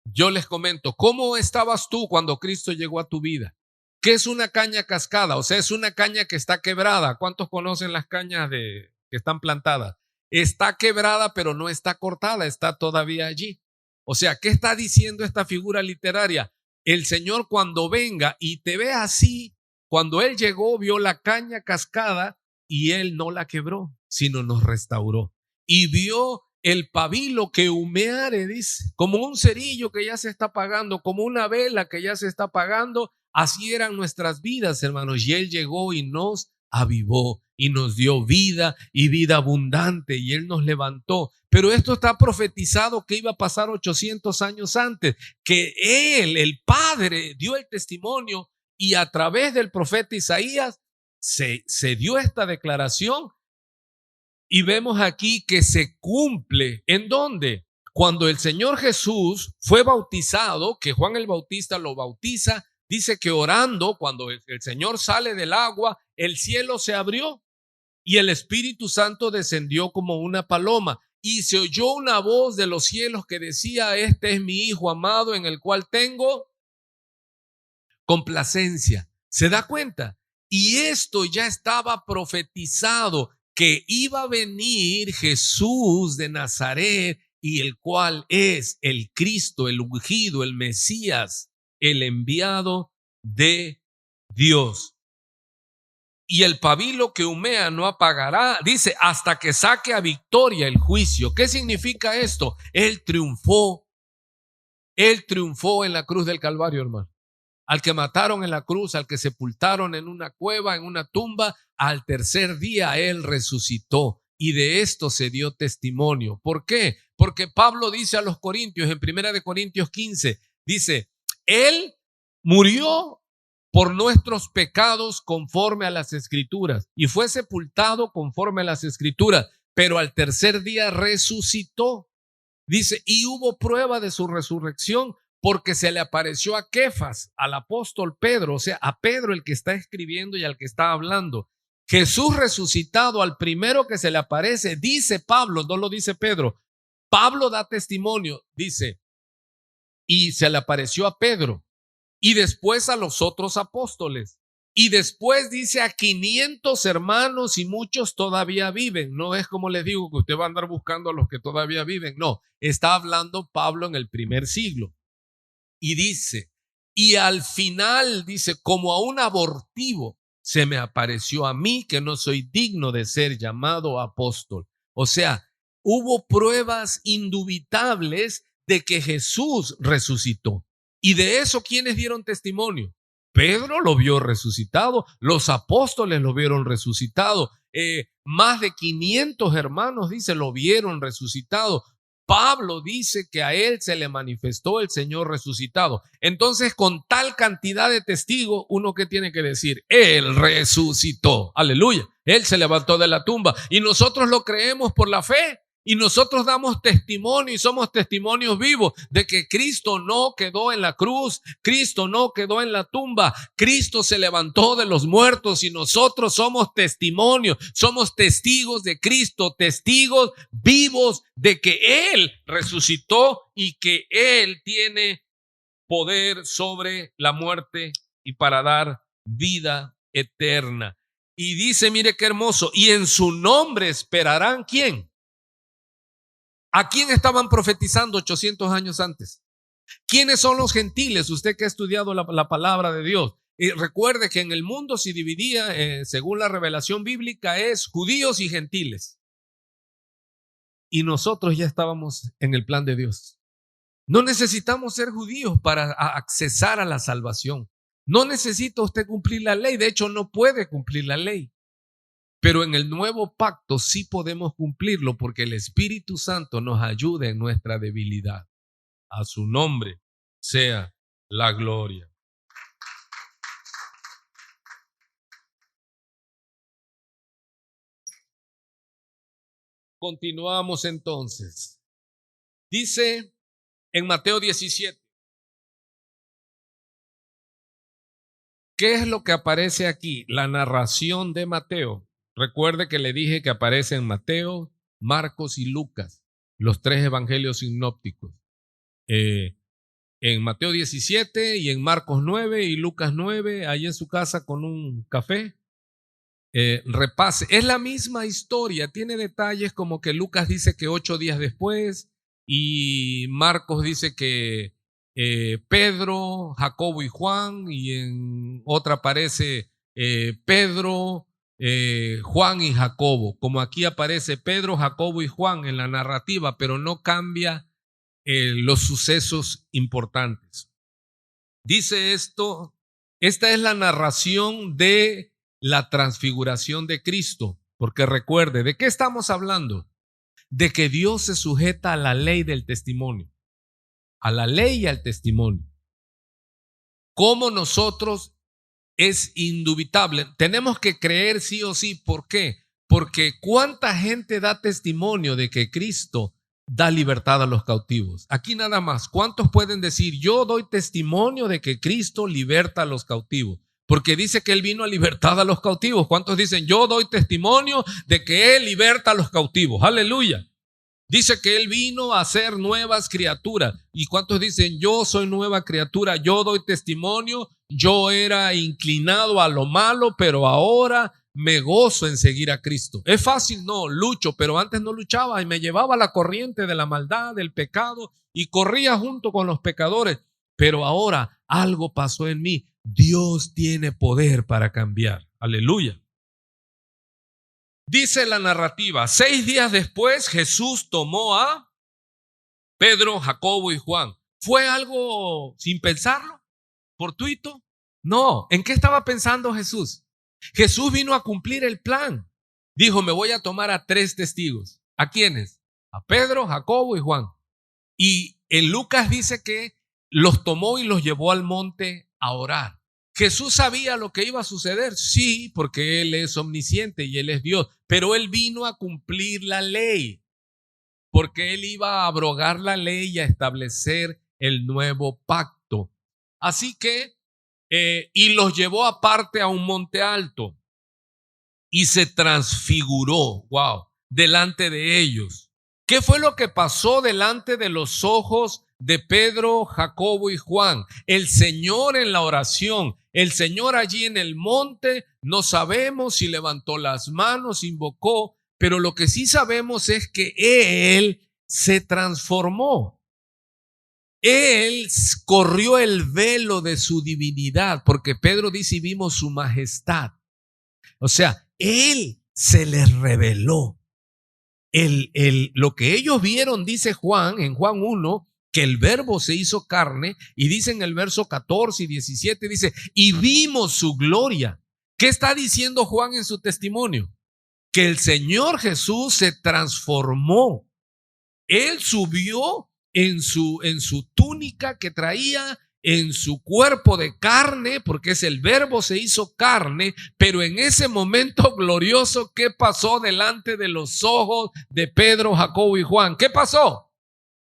Yo les comento, ¿cómo estabas tú cuando Cristo llegó a tu vida? ¿Qué es una caña cascada? O sea, es una caña que está quebrada. ¿Cuántos conocen las cañas que están plantadas? Está quebrada, pero no está cortada, está todavía allí. O sea, ¿qué está diciendo esta figura literaria? El Señor cuando venga y te ve así, cuando Él llegó, vio la caña cascada y Él no la quebró, sino nos restauró. Y vio el pabilo que humeare, dice, como un cerillo que ya se está apagando, como una vela que ya se está apagando. Así eran nuestras vidas, hermanos, y Él llegó y nos avivó y nos dio vida y vida abundante y Él nos levantó. Pero esto está profetizado que iba a pasar 800 años antes, que Él, el Padre, dio el testimonio y a través del profeta Isaías se dio esta declaración. Y vemos aquí que se cumple. ¿En dónde? Cuando el Señor Jesús fue bautizado, que Juan el Bautista lo bautiza, dice que orando, cuando el Señor sale del agua, el cielo se abrió y el Espíritu Santo descendió como una paloma. Y se oyó una voz de los cielos que decía, este es mi Hijo amado en el cual tengo complacencia. ¿Se da cuenta? Y esto ya estaba profetizado, que iba a venir Jesús de Nazaret, y el cual es el Cristo, el ungido, el Mesías, el enviado de Dios. Y el pabilo que humea no apagará, dice, hasta que saque a victoria el juicio. ¿Qué significa esto? Él triunfó en la cruz del Calvario, hermano. Al que mataron en la cruz, al que sepultaron en una cueva, en una tumba, al tercer día Él resucitó. Y de esto se dio testimonio. ¿Por qué? Porque Pablo dice a los corintios, en 1 Corintios 15, dice, Él murió por nuestros pecados conforme a las Escrituras y fue sepultado conforme a las Escrituras, pero al tercer día resucitó. Dice, y hubo prueba de su resurrección porque se le apareció a Kefas, al apóstol Pedro, o sea, a Pedro el que está escribiendo y al que está hablando. Jesús resucitado al primero que se le aparece, dice Pablo, no lo dice Pedro. Pablo da testimonio, dice, y se le apareció a Pedro y después a los otros apóstoles. Y después dice a 500 hermanos y muchos todavía viven. No es como les digo que usted va a andar buscando a los que todavía viven. No, está hablando Pablo en el primer siglo. Y dice, y al final dice, como a un abortivo se me apareció a mí que no soy digno de ser llamado apóstol. O sea, hubo pruebas indubitables de que Jesús resucitó. Y de eso, ¿quiénes dieron testimonio? Pedro lo vio resucitado, los apóstoles lo vieron resucitado, más de 500 hermanos, dice, lo vieron resucitado. Pablo dice que a él se le manifestó el Señor resucitado. Entonces, con tal cantidad de testigos, uno que tiene que decir, él resucitó, aleluya, él se levantó de la tumba y nosotros lo creemos por la fe. Y nosotros damos testimonio y somos testimonios vivos de que Cristo no quedó en la cruz, Cristo no quedó en la tumba, Cristo se levantó de los muertos y nosotros somos testimonios, somos testigos de Cristo, testigos vivos de que Él resucitó y que Él tiene poder sobre la muerte y para dar vida eterna. Y dice, mire qué hermoso, y en su nombre esperarán, ¿quién? ¿A quién estaban profetizando 800 años antes? ¿Quiénes son los gentiles? Usted que ha estudiado la palabra de Dios. Y recuerde que en el mundo se dividía, según la revelación bíblica, es judíos y gentiles. Y nosotros ya estábamos en el plan de Dios. No necesitamos ser judíos para accesar a la salvación. No necesita usted cumplir la ley. De hecho, no puede cumplir la ley. Pero en el nuevo pacto sí podemos cumplirlo porque el Espíritu Santo nos ayuda en nuestra debilidad. A su nombre sea la gloria. Continuamos entonces. Dice en Mateo 17. ¿Qué es lo que aparece aquí? La narración de Mateo. Recuerde que le dije que aparece en Mateo, Marcos y Lucas, los tres evangelios sinópticos. En Mateo 17 y en Marcos 9 y Lucas 9, ahí en su casa con un café. Repase, es la misma historia, tiene detalles como que Lucas dice que 8 días después y Marcos dice que Pedro, Jacobo y Juan, y en otra aparece Pedro, Juan y Jacobo, como aquí aparece Pedro, Jacobo y Juan en la narrativa, pero no cambia los sucesos importantes. Dice esto, esta es la narración de la transfiguración de Cristo, porque recuerde, ¿de qué estamos hablando? De que Dios se sujeta a la ley del testimonio, a la ley y al testimonio. Como nosotros es indubitable, tenemos que creer sí o sí. ¿Por qué? Porque cuánta gente da testimonio de que Cristo da libertad a los cautivos. Aquí nada más, ¿cuántos pueden decir yo doy testimonio de que Cristo liberta a los cautivos? Porque dice que Él vino a libertar a los cautivos. ¿Cuántos dicen yo doy testimonio de que Él liberta a los cautivos? Aleluya. Dice que Él vino a hacer nuevas criaturas. ¿Y cuántos dicen yo soy nueva criatura? Yo doy testimonio. Yo era inclinado a lo malo, pero ahora me gozo en seguir a Cristo. ¿Es fácil? No, lucho, pero antes no luchaba y me llevaba la corriente de la maldad, del pecado y corría junto con los pecadores. Pero ahora algo pasó en mí. Dios tiene poder para cambiar. Aleluya. Dice la narrativa, 6 días después Jesús tomó a Pedro, Jacobo y Juan. ¿Fue algo sin pensarlo? ¿Fortuito? No. ¿En qué estaba pensando Jesús? Jesús vino a cumplir el plan. Dijo, me voy a tomar a 3 testigos. ¿A quiénes? A Pedro, Jacobo y Juan. Y en Lucas dice que los tomó y los llevó al monte a orar. ¿Jesús sabía lo que iba a suceder? Sí, porque Él es omnisciente y Él es Dios, pero Él vino a cumplir la ley, porque Él iba a abrogar la ley y a establecer el nuevo pacto. Así que, y los llevó aparte a un monte alto y se transfiguró, delante de ellos. ¿Qué fue lo que pasó delante de los ojos de Pedro, Jacobo y Juan? El Señor en la oración, el Señor allí en el monte, no sabemos si levantó las manos, invocó, pero lo que sí sabemos es que Él se transformó. Él corrió el velo de su divinidad, porque Pedro dice y vimos su majestad. O sea, Él se les reveló. Lo que ellos vieron, dice Juan, en Juan 1, que el verbo se hizo carne, y dice en el verso 14 y 17, dice, y vimos su gloria. ¿Qué está diciendo Juan en su testimonio? Que el Señor Jesús se transformó. Él subió en su túnica que traía, en su cuerpo de carne, porque es el verbo se hizo carne, pero en ese momento glorioso, ¿qué pasó delante de los ojos de Pedro, Jacobo y Juan? ¿Qué pasó?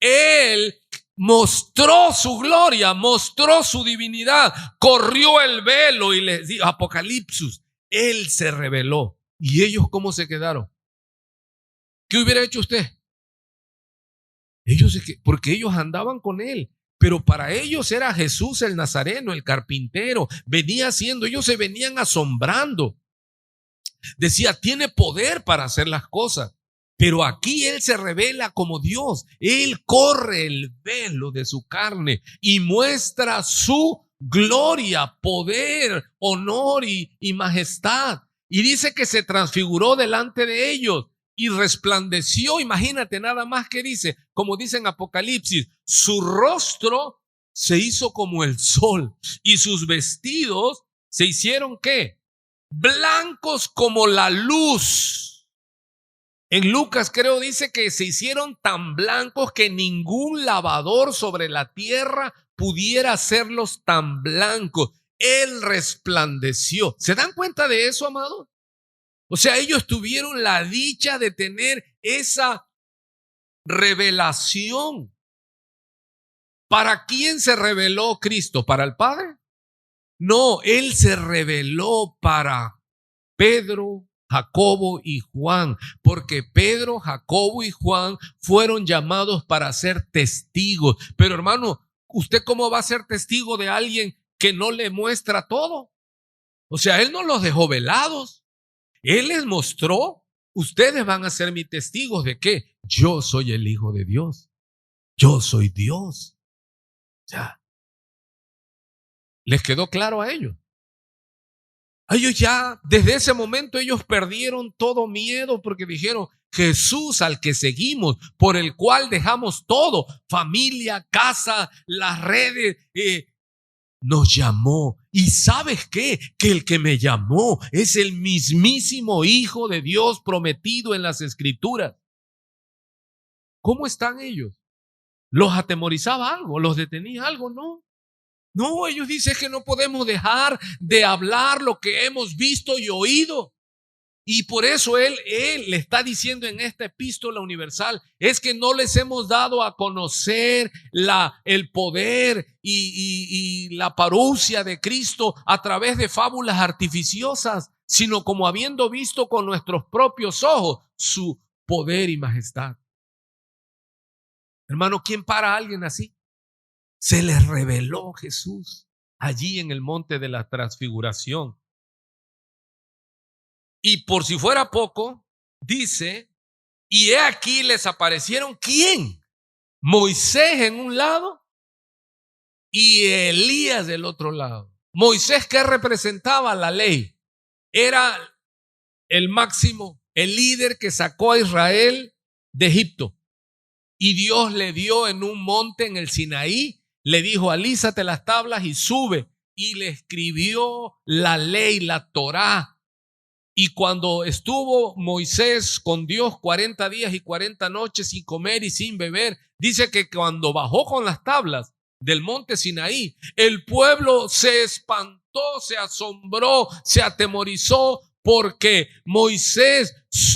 Él mostró su gloria, mostró su divinidad, corrió el velo y les dijo, Apocalipsis, Él se reveló. ¿Y ellos cómo se quedaron? ¿Qué hubiera hecho usted? Porque ellos andaban con Él, pero para ellos era Jesús el Nazareno, el carpintero, venía haciendo, ellos se venían asombrando. Decía, tiene poder para hacer las cosas. Pero aquí Él se revela como Dios. Él corre el velo de su carne y muestra su gloria, poder, honor y majestad. Y dice que se transfiguró delante de ellos y resplandeció. Imagínate nada más que dice, como dice en Apocalipsis, su rostro se hizo como el sol y sus vestidos se hicieron ¿qué? Blancos como la luz. En Lucas creo dice que se hicieron tan blancos que ningún lavador sobre la tierra pudiera hacerlos tan blancos. Él resplandeció. ¿Se dan cuenta de eso, amado? O sea, ellos tuvieron la dicha de tener esa revelación. ¿Para quién se reveló Cristo? ¿Para el Padre? No, Él se reveló para Pedro, Jacobo y Juan, porque Pedro, Jacobo y Juan fueron llamados para ser testigos. Pero hermano, ¿usted cómo va a ser testigo de alguien que no le muestra todo? O sea, Él no los dejó velados. Él les mostró, ustedes van a ser mis testigos de que yo soy el Hijo de Dios. Yo soy Dios. Ya. ¿Les quedó claro a ellos? Ellos ya, desde ese momento, ellos perdieron todo miedo porque dijeron, Jesús al que seguimos, por el cual dejamos todo, familia, casa, las redes, nos llamó. ¿Y sabes qué? Que el que me llamó es el mismísimo Hijo de Dios prometido en las Escrituras. ¿Cómo están ellos? ¿Los atemorizaba algo? ¿Los detenía algo? No. No, ellos dicen que no podemos dejar de hablar lo que hemos visto y oído. Y por eso él le está diciendo en esta epístola universal, es que no les hemos dado a conocer el poder y la parucia de Cristo a través de fábulas artificiosas, sino como habiendo visto con nuestros propios ojos su poder y majestad. Hermano, ¿quién para a alguien así? Se les reveló Jesús allí en el monte de la transfiguración. Y por si fuera poco, dice, y he aquí les aparecieron, ¿quién? Moisés en un lado y Elías del otro lado. Moisés, ¿qué representaba? La ley. Era el máximo, el líder que sacó a Israel de Egipto. Y Dios le dio en un monte en el Sinaí, le dijo, alízate las tablas y sube. Y le escribió la ley, la Torá. Y cuando estuvo Moisés con Dios 40 días y 40 noches sin comer y sin beber, dice que cuando bajó con las tablas del monte Sinaí, el pueblo se espantó, se asombró, se atemorizó, porque Moisés,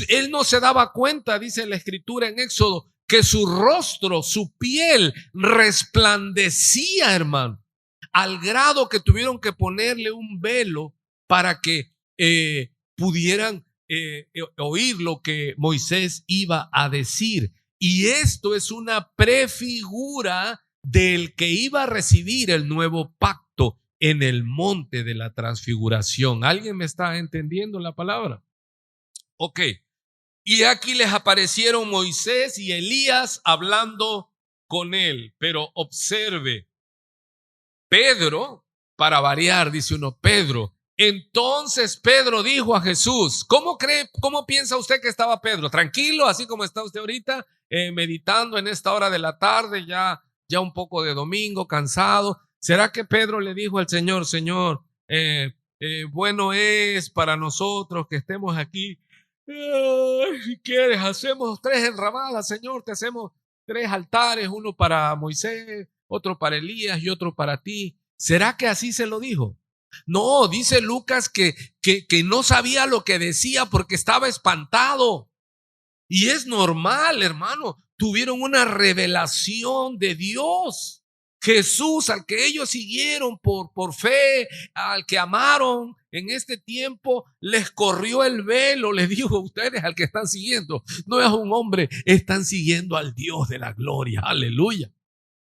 él no se daba cuenta, dice la escritura en Éxodo, que su rostro, su piel resplandecía, hermano, al grado que tuvieron que ponerle un velo para que pudieran oír lo que Moisés iba a decir. Y esto es una prefigura del que iba a recibir el nuevo pacto en el monte de la transfiguración. ¿Alguien me está entendiendo la palabra? Ok. Y aquí les aparecieron Moisés y Elías hablando con él. Pero observe, Pedro, para variar, dice uno, Pedro, Entonces Pedro dijo a Jesús, cómo piensa usted que estaba Pedro? Tranquilo, así como está usted ahorita, meditando en esta hora de la tarde, ya un poco de domingo, cansado. ¿Será que Pedro le dijo al Señor, Señor, bueno es para nosotros que estemos aquí? Si quieres, hacemos 3 enramadas, Señor, te hacemos 3 altares, uno para Moisés, otro para Elías y otro para ti. ¿Será que así se lo dijo? No, dice Lucas que no sabía lo que decía porque estaba espantado. Y es normal, hermano. Tuvieron una revelación de Dios. Jesús, al que ellos siguieron por fe, al que amaron en este tiempo, les corrió el velo, les dijo a ustedes, al que están siguiendo, no es un hombre, están siguiendo al Dios de la gloria. Aleluya.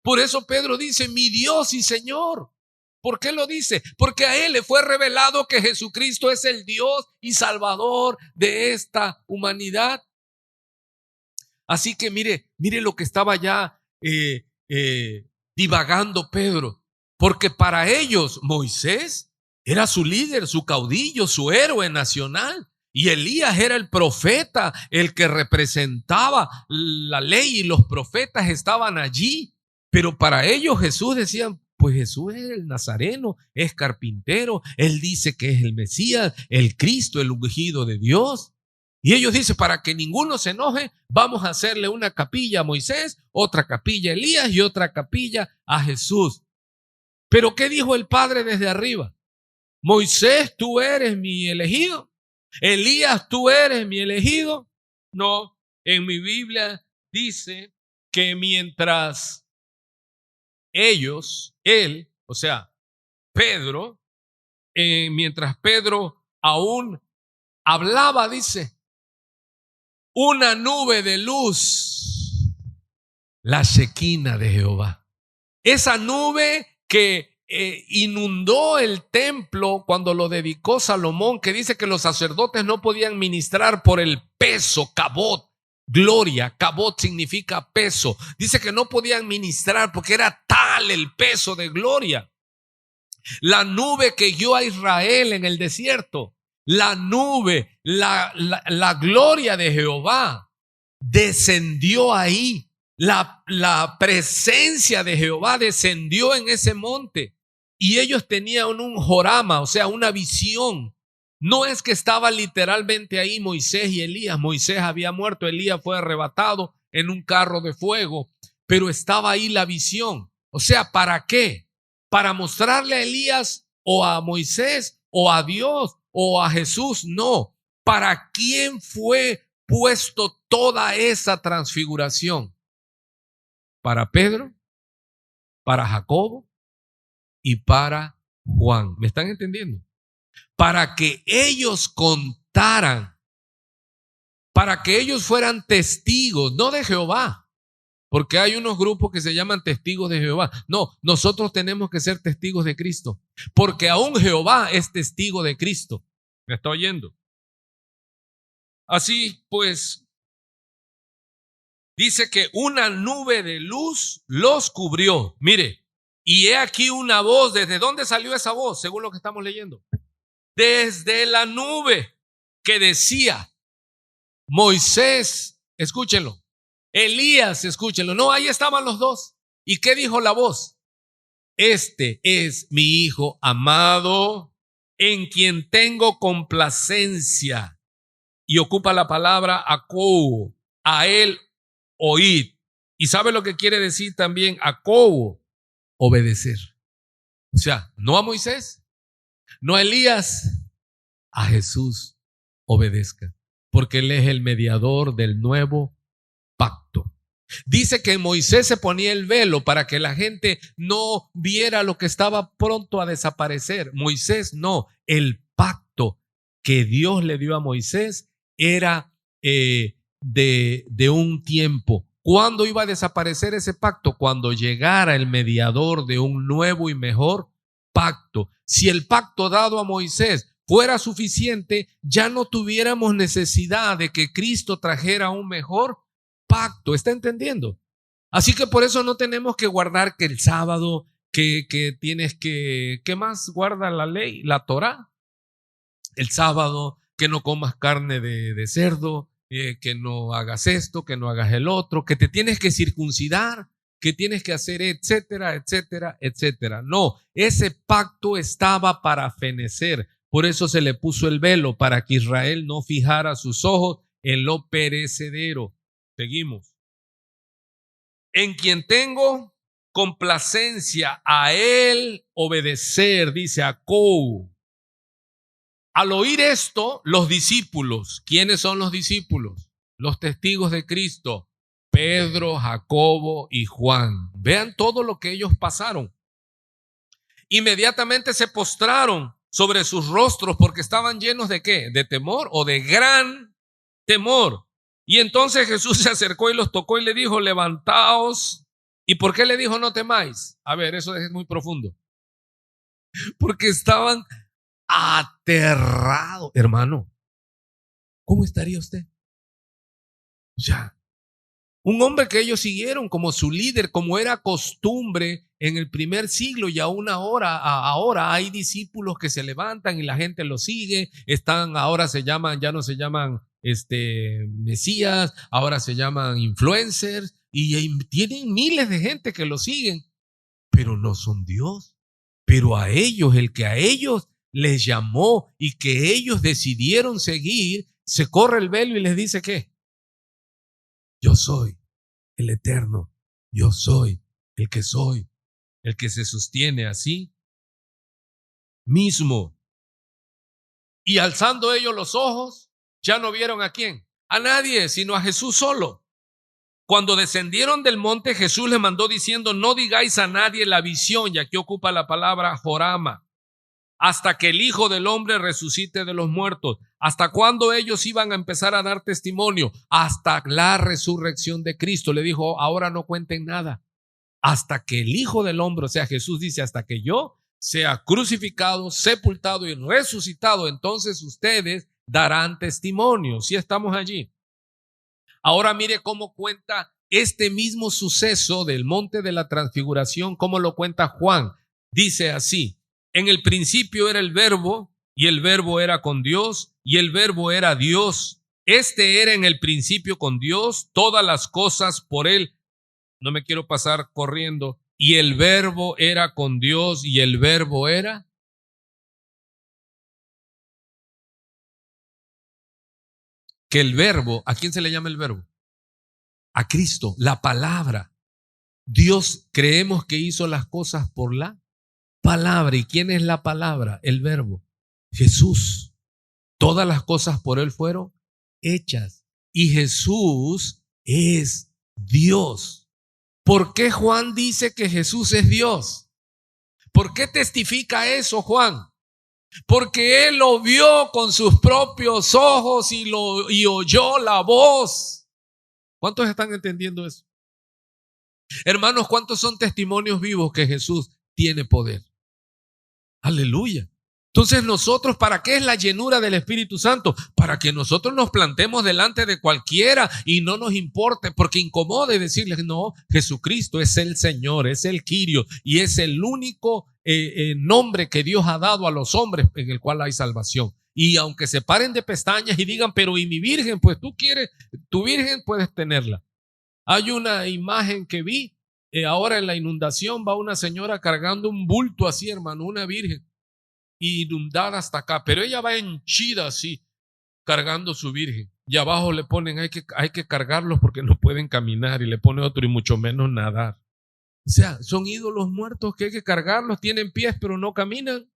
Por eso Pedro dice, mi Dios y Señor. ¿Por qué lo dice? Porque a él le fue revelado que Jesucristo es el Dios y Salvador de esta humanidad. Así que mire lo que estaba ya divagando Pedro. Porque para ellos Moisés era su líder, su caudillo, su héroe nacional. Y Elías era el profeta, el que representaba la ley, y los profetas estaban allí. Pero para ellos Jesús, decían, pues Jesús es el Nazareno, es carpintero, él dice que es el Mesías, el Cristo, el ungido de Dios. Y ellos dicen, para que ninguno se enoje, vamos a hacerle una capilla a Moisés, otra capilla a Elías y otra capilla a Jesús. Pero ¿qué dijo el Padre desde arriba? Moisés, tú eres mi elegido. Elías, tú eres mi elegido. No, en mi Biblia dice que mientras él, o sea, Pedro, mientras Pedro aún hablaba, dice, una nube de luz, la Shequina de Jehová. Esa nube que inundó el templo cuando lo dedicó Salomón, que dice que los sacerdotes no podían ministrar por el peso, cabot, gloria. Cabot significa peso. Dice que no podían ministrar porque era tal el peso de gloria. La nube que guió a Israel en el desierto, la nube, la gloria de Jehová descendió ahí. La presencia de Jehová descendió en ese monte y ellos tenían un jorama, o sea, una visión. No es que estaba literalmente ahí Moisés y Elías. Moisés había muerto, Elías fue arrebatado en un carro de fuego, pero estaba ahí la visión. O sea, ¿para qué? Para mostrarle a Elías o a Moisés o a Dios o a Jesús. No, ¿para quién fue puesto toda esa transfiguración? Para Pedro, para Jacobo y para Juan. ¿Me están entendiendo? Para que ellos contaran, para que ellos fueran testigos, no de Jehová, porque hay unos grupos que se llaman testigos de Jehová. No, nosotros tenemos que ser testigos de Cristo, porque aún Jehová es testigo de Cristo. ¿Me está oyendo? Así pues, dice que una nube de luz los cubrió. Mire, y he aquí una voz. ¿Desde dónde salió esa voz? Según lo que estamos leyendo. Desde la nube, que decía, Moisés, escúchenlo, Elías, escúchenlo. No, ahí estaban los dos. ¿Y qué dijo la voz? Este es mi hijo amado, en quien tengo complacencia. Y ocupa la palabra acou, a él oíd. ¿Y sabe lo que quiere decir también acou? Obedecer. O sea, no a Moisés, no a Elías, a Jesús obedezca, porque él es el mediador del nuevo pacto. Dice que Moisés se ponía el velo para que la gente no viera lo que estaba pronto a desaparecer. Moisés no, el pacto que Dios le dio a Moisés era de un tiempo. ¿Cuándo iba a desaparecer ese pacto? Cuando llegara el mediador de un nuevo y mejor pacto. Si el pacto dado a Moisés fuera suficiente, ya no tuviéramos necesidad de que Cristo trajera un mejor pacto. ¿Está entendiendo? Así que por eso no tenemos que guardar que el sábado, que tienes que, ¿qué más guarda la ley? La Torá. el sábado, que no comas carne de cerdo, que no hagas esto, que no hagas el otro, que te tienes que circuncidar, que tienes que hacer, etcétera, etcétera, etcétera. No, ese pacto estaba para fenecer. Por eso se le puso el velo, para que Israel no fijara sus ojos en lo perecedero. Seguimos. En quien tengo complacencia, a él obedecer, dice Jacob. Al oír esto, los discípulos, ¿quiénes son los discípulos? Los testigos de Cristo, Pedro, Jacobo y Juan. Vean todo lo que ellos pasaron. Inmediatamente se postraron sobre sus rostros porque estaban llenos ¿de qué? ¿De temor o de gran temor? Y entonces Jesús se acercó y los tocó y le dijo, levantaos. ¿Y por qué le dijo no temáis? A ver, eso es muy profundo. Porque estaban aterrados. Hermano, ¿cómo estaría usted? Ya. Un hombre que ellos siguieron como su líder, como era costumbre en el primer siglo, y aún ahora hay discípulos que se levantan y la gente los sigue. Ahora se llaman, ya no se llaman mesías, ahora se llaman influencers y tienen miles de gente que los siguen, pero no son Dios. Pero a ellos, el que a ellos les llamó y que ellos decidieron seguir, se corre el velo y les dice ¿qué? Yo soy el eterno, yo soy, el que se sostiene así mismo. Y alzando ellos los ojos, ya no vieron ¿a quién? A nadie, sino a Jesús solo. Cuando descendieron del monte, Jesús les mandó diciendo, no digáis a nadie la visión, y aquí ocupa la palabra jorama, hasta que el Hijo del Hombre resucite de los muertos. ¿Hasta cuándo ellos iban a empezar a dar testimonio? Hasta la resurrección de Cristo. Le dijo, ahora no cuenten nada. Hasta que el Hijo del Hombre, o sea, Jesús dice, hasta que yo sea crucificado, sepultado y resucitado, entonces ustedes darán testimonio. ¿Sí estamos allí? Ahora mire cómo cuenta este mismo suceso del monte de la transfiguración, cómo lo cuenta Juan. Dice así, en el principio era el verbo, y el verbo era con Dios, y el verbo era Dios. Este era en el principio con Dios, todas las cosas por él. No me quiero pasar corriendo. Y el verbo era con Dios, y el verbo era. Que el verbo, ¿a quién se le llama el verbo? A Cristo, la palabra. Dios creemos que hizo las cosas por la palabra. ¿Y quién es la palabra? El verbo. Jesús. Todas las cosas por él fueron hechas. Y Jesús es Dios. ¿Por qué Juan dice que Jesús es Dios? ¿Por qué testifica eso Juan? Porque él lo vio con sus propios ojos y oyó la voz. ¿Cuántos están entendiendo eso? Hermanos, ¿cuántos son testimonios vivos que Jesús tiene poder? Aleluya. Entonces nosotros, ¿para qué es la llenura del Espíritu Santo? Para que nosotros nos plantemos delante de cualquiera y no nos importe, porque incomode decirles, no, Jesucristo es el Señor, es el Kyrio y es el único nombre que Dios ha dado a los hombres en el cual hay salvación. Y aunque se paren de pestañas y digan, pero ¿y mi virgen? Pues tú quieres, tu virgen puedes tenerla. Hay una imagen que vi, ahora en la inundación va una señora cargando un bulto así, hermano, una virgen inundada hasta acá, pero ella va henchida así, cargando su virgen. Y abajo le ponen, hay que cargarlos porque no pueden caminar, y le pone otro, y mucho menos nadar. O sea, son ídolos muertos que hay que cargarlos, tienen pies pero no caminan.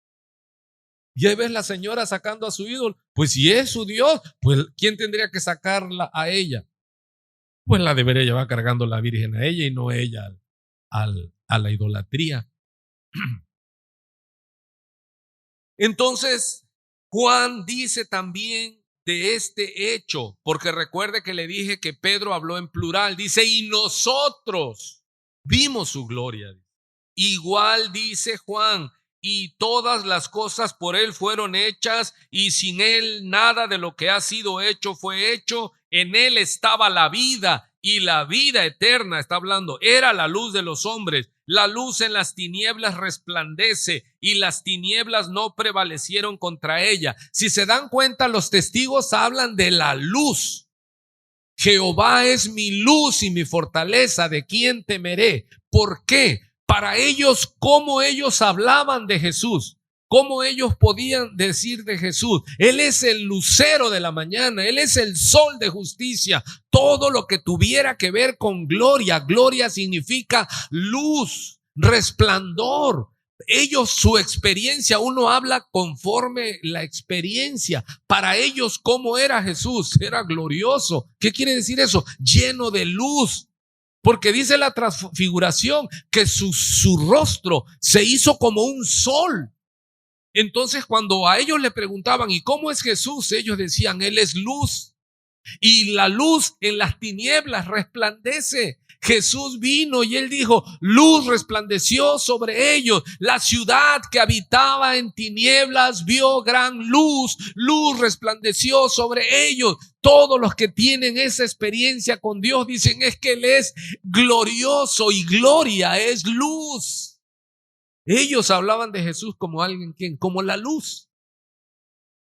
Y ahí ves la señora sacando a su ídolo. Pues si es su Dios, pues ¿quién tendría que sacarla a ella? Pues la debería llevar cargando la virgen a ella y no ella a la idolatría. Entonces, Juan dice también de este hecho, porque recuerde que le dije que Pedro habló en plural, dice, y nosotros vimos su gloria. Igual dice Juan, y todas las cosas por él fueron hechas, y sin él nada de lo que ha sido hecho fue hecho. En él estaba la vida, y la vida eterna, está hablando, era la luz de los hombres. La luz en las tinieblas resplandece y las tinieblas no prevalecieron contra ella. Si se dan cuenta, los testigos hablan de la luz. Jehová es mi luz y mi fortaleza, ¿de quién temeré? ¿Por qué? Para ellos, cómo ellos hablaban de Jesús, cómo ellos podían decir de Jesús: Él es el lucero de la mañana, Él es el sol de justicia. Todo lo que tuviera que ver con gloria, gloria significa luz, resplandor. Ellos, su experiencia, uno habla conforme la experiencia. Para ellos, ¿cómo era Jesús? Era glorioso. ¿Qué quiere decir eso? Lleno de luz. Porque dice la transfiguración que su rostro se hizo como un sol. Entonces, cuando a ellos le preguntaban, ¿y cómo es Jesús? Ellos decían, Él es luz. Y la luz en las tinieblas resplandece. Jesús vino y Él dijo, luz resplandeció sobre ellos. La ciudad que habitaba en tinieblas vio gran luz. Luz resplandeció sobre ellos. Todos los que tienen esa experiencia con Dios dicen, es que Él es glorioso y gloria es luz. Ellos hablaban de Jesús como alguien, ¿quién? Como la luz.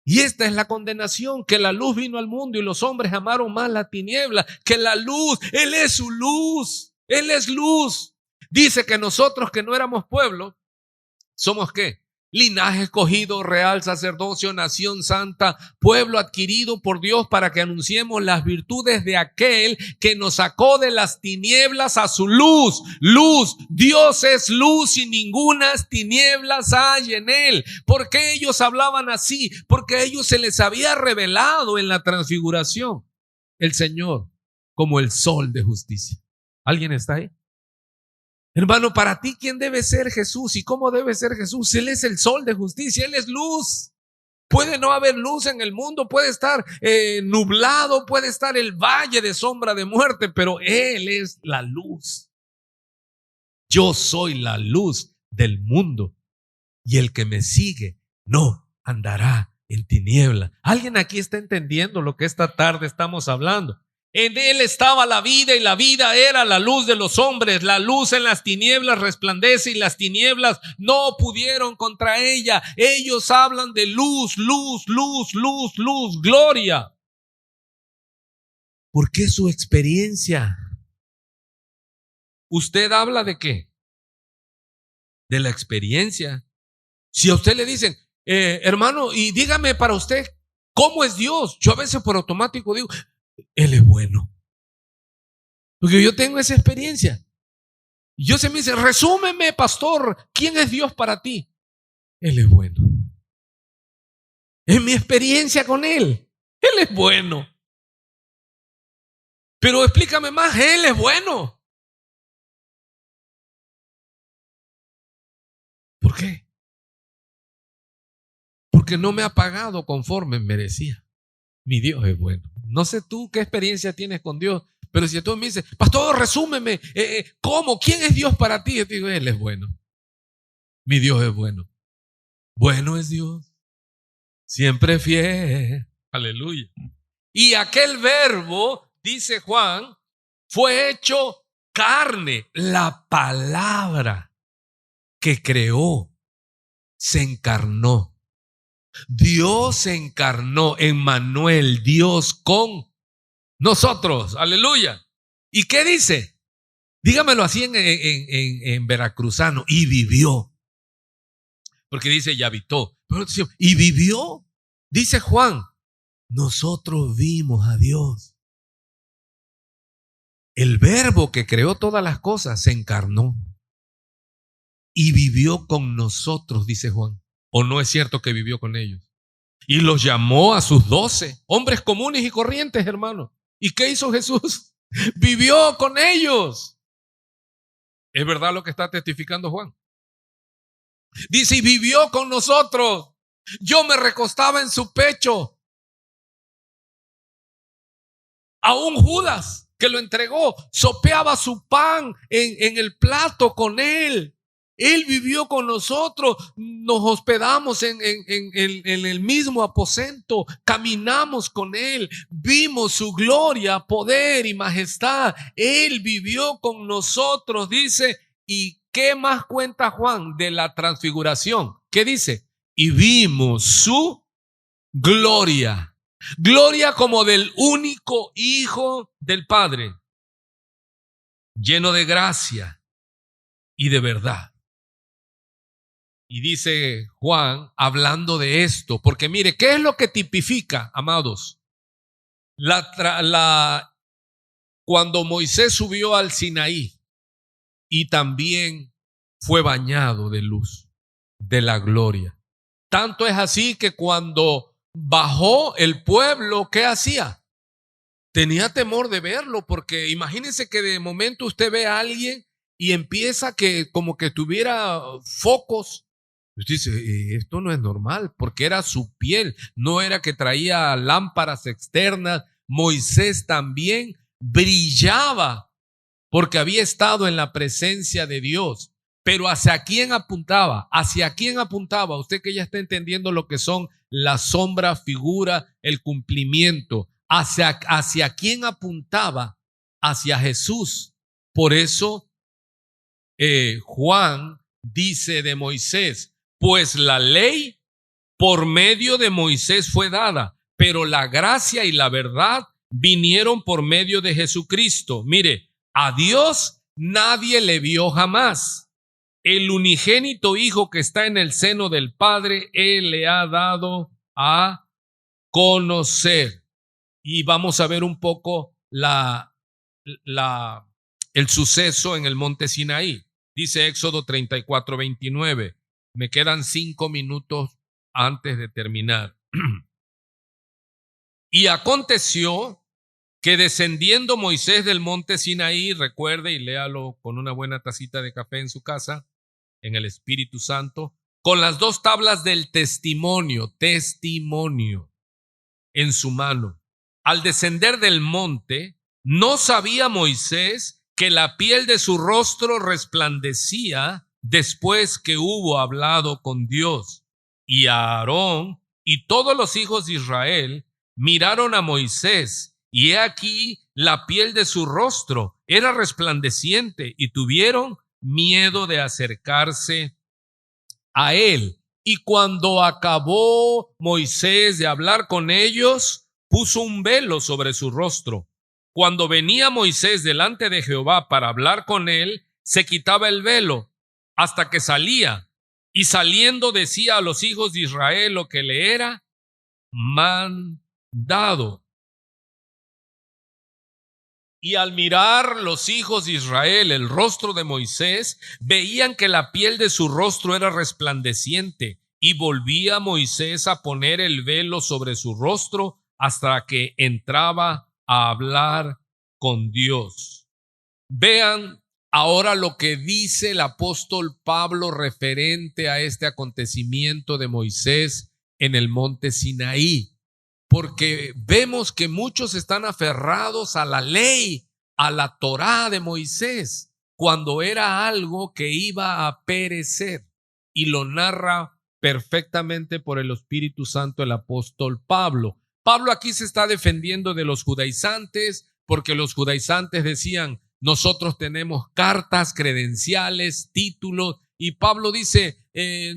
Y esta es la condenación, que la luz vino al mundo y los hombres amaron más la tiniebla que la luz. Él es su luz, Él es luz. Dice que nosotros que no éramos pueblo, ¿somos qué? Linaje escogido, real sacerdocio, nación santa, pueblo adquirido por Dios para que anunciemos las virtudes de aquel que nos sacó de las tinieblas a su luz. Luz, Dios es luz y ningunas tinieblas hay en Él. ¿Por qué ellos hablaban así? Porque a ellos se les había revelado en la transfiguración el Señor como el sol de justicia. ¿Alguien está ahí? Hermano, para ti, ¿quién debe ser Jesús? ¿Y cómo debe ser Jesús? Él es el sol de justicia, Él es luz. Puede no haber luz en el mundo, puede estar nublado, puede estar el valle de sombra de muerte, pero Él es la luz. Yo soy la luz del mundo y el que me sigue no andará en tiniebla. ¿Alguien aquí está entendiendo lo que esta tarde estamos hablando? En Él estaba la vida y la vida era la luz de los hombres. La luz en las tinieblas resplandece y las tinieblas no pudieron contra ella. Ellos hablan de luz, luz, luz, luz, luz, gloria. ¿Por qué su experiencia? ¿Usted habla de qué? De la experiencia. Si a usted le dicen, hermano, y dígame para usted, ¿cómo es Dios? Yo a veces por automático digo, Él es bueno. Porque yo tengo esa experiencia. Y yo se me dice, resúmeme, pastor, ¿quién es Dios para ti? Él es bueno. Es mi experiencia con Él. Él es bueno. Pero explícame más, Él es bueno. ¿Por qué? Porque no me ha pagado conforme merecía. Mi Dios es bueno. No sé tú qué experiencia tienes con Dios, pero si tú me dices, pastor, resúmeme, ¿cómo? ¿Quién es Dios para ti? Yo te digo, Él es bueno. Mi Dios es bueno. Bueno es Dios, siempre fiel. Aleluya. Y aquel verbo, dice Juan, fue hecho carne. La palabra que creó se encarnó. Dios se encarnó, Emmanuel, Dios con nosotros. Aleluya. ¿Y qué dice? Dígamelo así en veracruzano. Y vivió. Porque dice y habitó. Y vivió. Dice Juan, nosotros vimos a Dios. El verbo que creó todas las cosas se encarnó. Y vivió con nosotros, dice Juan. ¿O no es cierto que vivió con ellos? Y los llamó a sus 12, hombres comunes y corrientes, hermano. ¿Y qué hizo Jesús? Vivió con ellos. ¿Es verdad lo que está testificando Juan? Dice, y vivió con nosotros. Yo me recostaba en su pecho. Aún Judas, que lo entregó, sopeaba su pan en el plato con él. Él vivió con nosotros, nos hospedamos en el mismo aposento, caminamos con Él, vimos su gloria, poder y majestad. Él vivió con nosotros, dice. ¿Y qué más cuenta Juan de la transfiguración? ¿Qué dice? Y vimos su gloria. Gloria como del único Hijo del Padre, lleno de gracia y de verdad. Y dice Juan, hablando de esto, porque mire, ¿qué es lo que tipifica, amados? Cuando Moisés subió al Sinaí y también fue bañado de luz, de la gloria. Tanto es así que cuando bajó el pueblo, ¿qué hacía? Tenía temor de verlo, porque imagínense que de momento usted ve a alguien y empieza que como que tuviera focos. Usted dice, esto no es normal, porque era su piel, no era que traía lámparas externas. Moisés también brillaba porque había estado en la presencia de Dios. Pero ¿hacia quién apuntaba? ¿Hacia quién apuntaba? Usted que ya está entendiendo lo que son la sombra, figura, el cumplimiento. ¿Hacia quién apuntaba? Hacia Jesús. Por eso Juan dice de Moisés, pues la ley por medio de Moisés fue dada, pero la gracia y la verdad vinieron por medio de Jesucristo. Mire, a Dios nadie le vio jamás. El unigénito Hijo que está en el seno del Padre, Él le ha dado a conocer. Y vamos a ver un poco el suceso en el monte Sinaí. Dice Éxodo 34:29. Me quedan 5 minutos antes de terminar. Y aconteció que descendiendo Moisés del monte Sinaí, recuerde y léalo con una buena tacita de café en su casa, en el Espíritu Santo, con las 2 tablas del testimonio en su mano. Al descender del monte, no sabía Moisés que la piel de su rostro resplandecía después que hubo hablado con Dios. Y Aarón y todos los hijos de Israel miraron a Moisés, y he aquí la piel de su rostro era resplandeciente, y tuvieron miedo de acercarse a él. Y cuando acabó Moisés de hablar con ellos, puso un velo sobre su rostro. Cuando venía Moisés delante de Jehová para hablar con él, se quitaba el velo hasta que salía, y saliendo decía a los hijos de Israel lo que le era mandado. Y al mirar los hijos de Israel el rostro de Moisés, veían que la piel de su rostro era resplandeciente, y volvía Moisés a poner el velo sobre su rostro hasta que entraba a hablar con Dios. Vean ahora lo que dice el apóstol Pablo referente a este acontecimiento de Moisés en el monte Sinaí. Porque vemos que muchos están aferrados a la ley, a la Torá de Moisés, cuando era algo que iba a perecer. Y lo narra perfectamente por el Espíritu Santo el apóstol Pablo. Pablo aquí se está defendiendo de los judaizantes, porque los judaizantes decían, nosotros tenemos cartas, credenciales, títulos, y Pablo dice,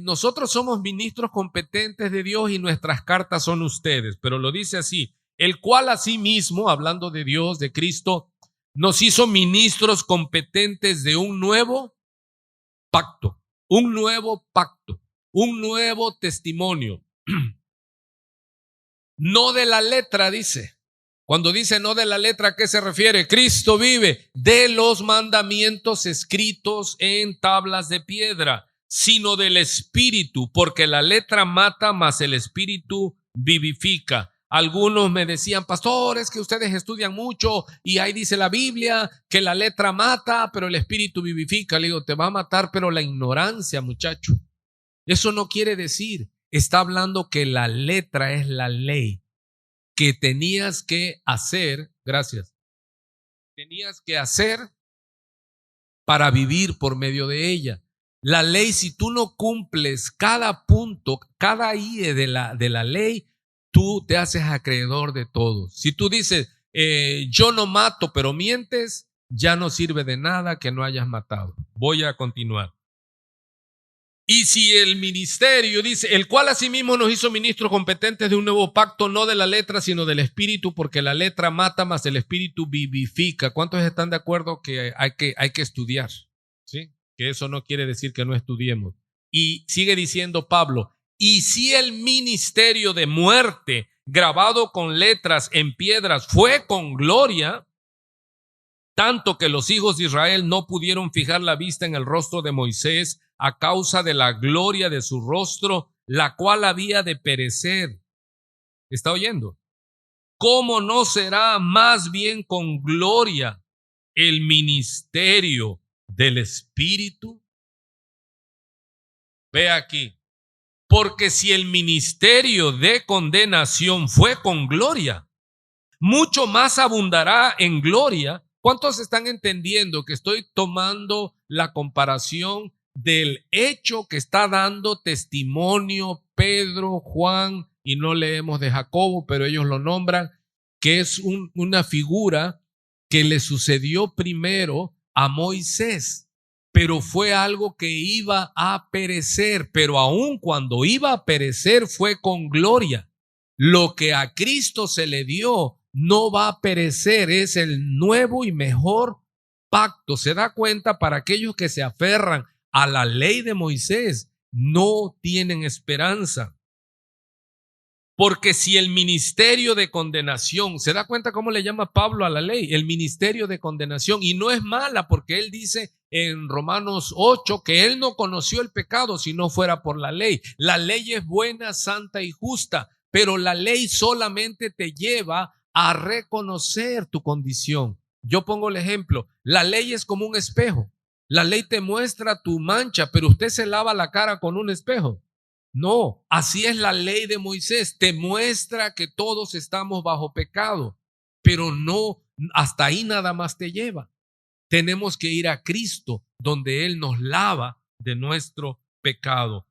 nosotros somos ministros competentes de Dios y nuestras cartas son ustedes, pero lo dice así, el cual asimismo, hablando de Dios, de Cristo, nos hizo ministros competentes de un nuevo pacto, un nuevo pacto, un nuevo testimonio. No de la letra, dice. Cuando dice no de la letra, ¿a qué se refiere? Cristo vive de los mandamientos escritos en tablas de piedra, sino del Espíritu, porque la letra mata, mas el Espíritu vivifica. Algunos me decían, pastores, que ustedes estudian mucho y ahí dice la Biblia que la letra mata, pero el Espíritu vivifica. Le digo, te va a matar, pero la ignorancia, muchacho. Eso no quiere decir, está hablando que la letra es la ley que tenías que hacer, tenías que hacer para vivir por medio de ella. La ley, si tú no cumples cada punto, cada IE de la ley, tú te haces acreedor de todo. Si tú dices, yo no mato, pero mientes, ya no sirve de nada que no hayas matado. Voy a continuar. Y si el ministerio dice, el cual asimismo nos hizo ministros competentes de un nuevo pacto, no de la letra, sino del espíritu, porque la letra mata, mas el espíritu vivifica. ¿Cuántos están de acuerdo que hay que estudiar? ¿Sí? Que eso no quiere decir que no estudiemos. Y sigue diciendo Pablo, y si el ministerio de muerte, grabado con letras en piedras, fue con gloria, tanto que los hijos de Israel no pudieron fijar la vista en el rostro de Moisés a causa de la gloria de su rostro, la cual había de perecer. ¿Está oyendo? ¿Cómo no será más bien con gloria el ministerio del Espíritu? Ve aquí, porque si el ministerio de condenación fue con gloria, mucho más abundará en gloria. ¿Cuántos están entendiendo que estoy tomando la comparación del hecho que está dando testimonio Pedro, Juan, y no leemos de Jacobo, pero ellos lo nombran, que es una figura que le sucedió primero a Moisés, pero fue algo que iba a perecer, pero aun cuando iba a perecer fue con gloria. Lo que a Cristo se le dio no va a perecer, es el nuevo y mejor pacto. Se da cuenta, para aquellos que se aferran a la ley de Moisés, no tienen esperanza. Porque si el ministerio de condenación, se da cuenta cómo le llama Pablo a la ley, el ministerio de condenación, y no es mala, porque él dice en Romanos 8 que él no conoció el pecado si no fuera por la ley. La ley es buena, santa y justa, pero la ley solamente te lleva a reconocer tu condición. Yo pongo el ejemplo, la ley es como un espejo. La ley te muestra tu mancha, pero usted se lava la cara con un espejo. No, así es la ley de Moisés, te muestra que todos estamos bajo pecado, pero no, hasta ahí nada más te lleva. Tenemos que ir a Cristo, donde Él nos lava de nuestro pecado.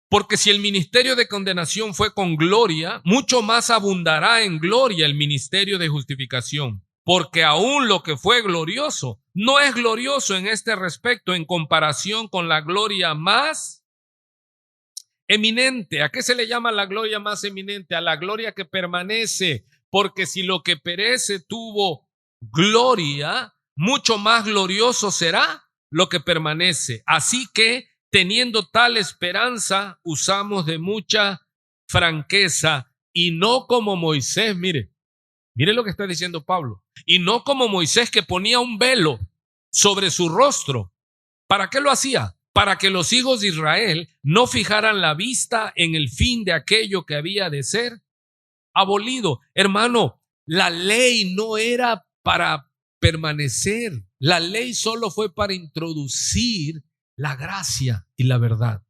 Porque si el ministerio de condenación fue con gloria, mucho más abundará en gloria el ministerio de justificación. Porque aún lo que fue glorioso no es glorioso en este respecto en comparación con la gloria más eminente. ¿A qué se le llama la gloria más eminente? A la gloria que permanece. Porque si lo que perece tuvo gloria, mucho más glorioso será lo que permanece. Así que, teniendo tal esperanza, usamos de mucha franqueza y no como Moisés. Mire lo que está diciendo Pablo. Y no como Moisés, que ponía un velo sobre su rostro. ¿Para qué lo hacía? Para que los hijos de Israel no fijaran la vista en el fin de aquello que había de ser abolido. Hermano, la ley no era para permanecer. La ley solo fue para introducir la gracia y la verdad.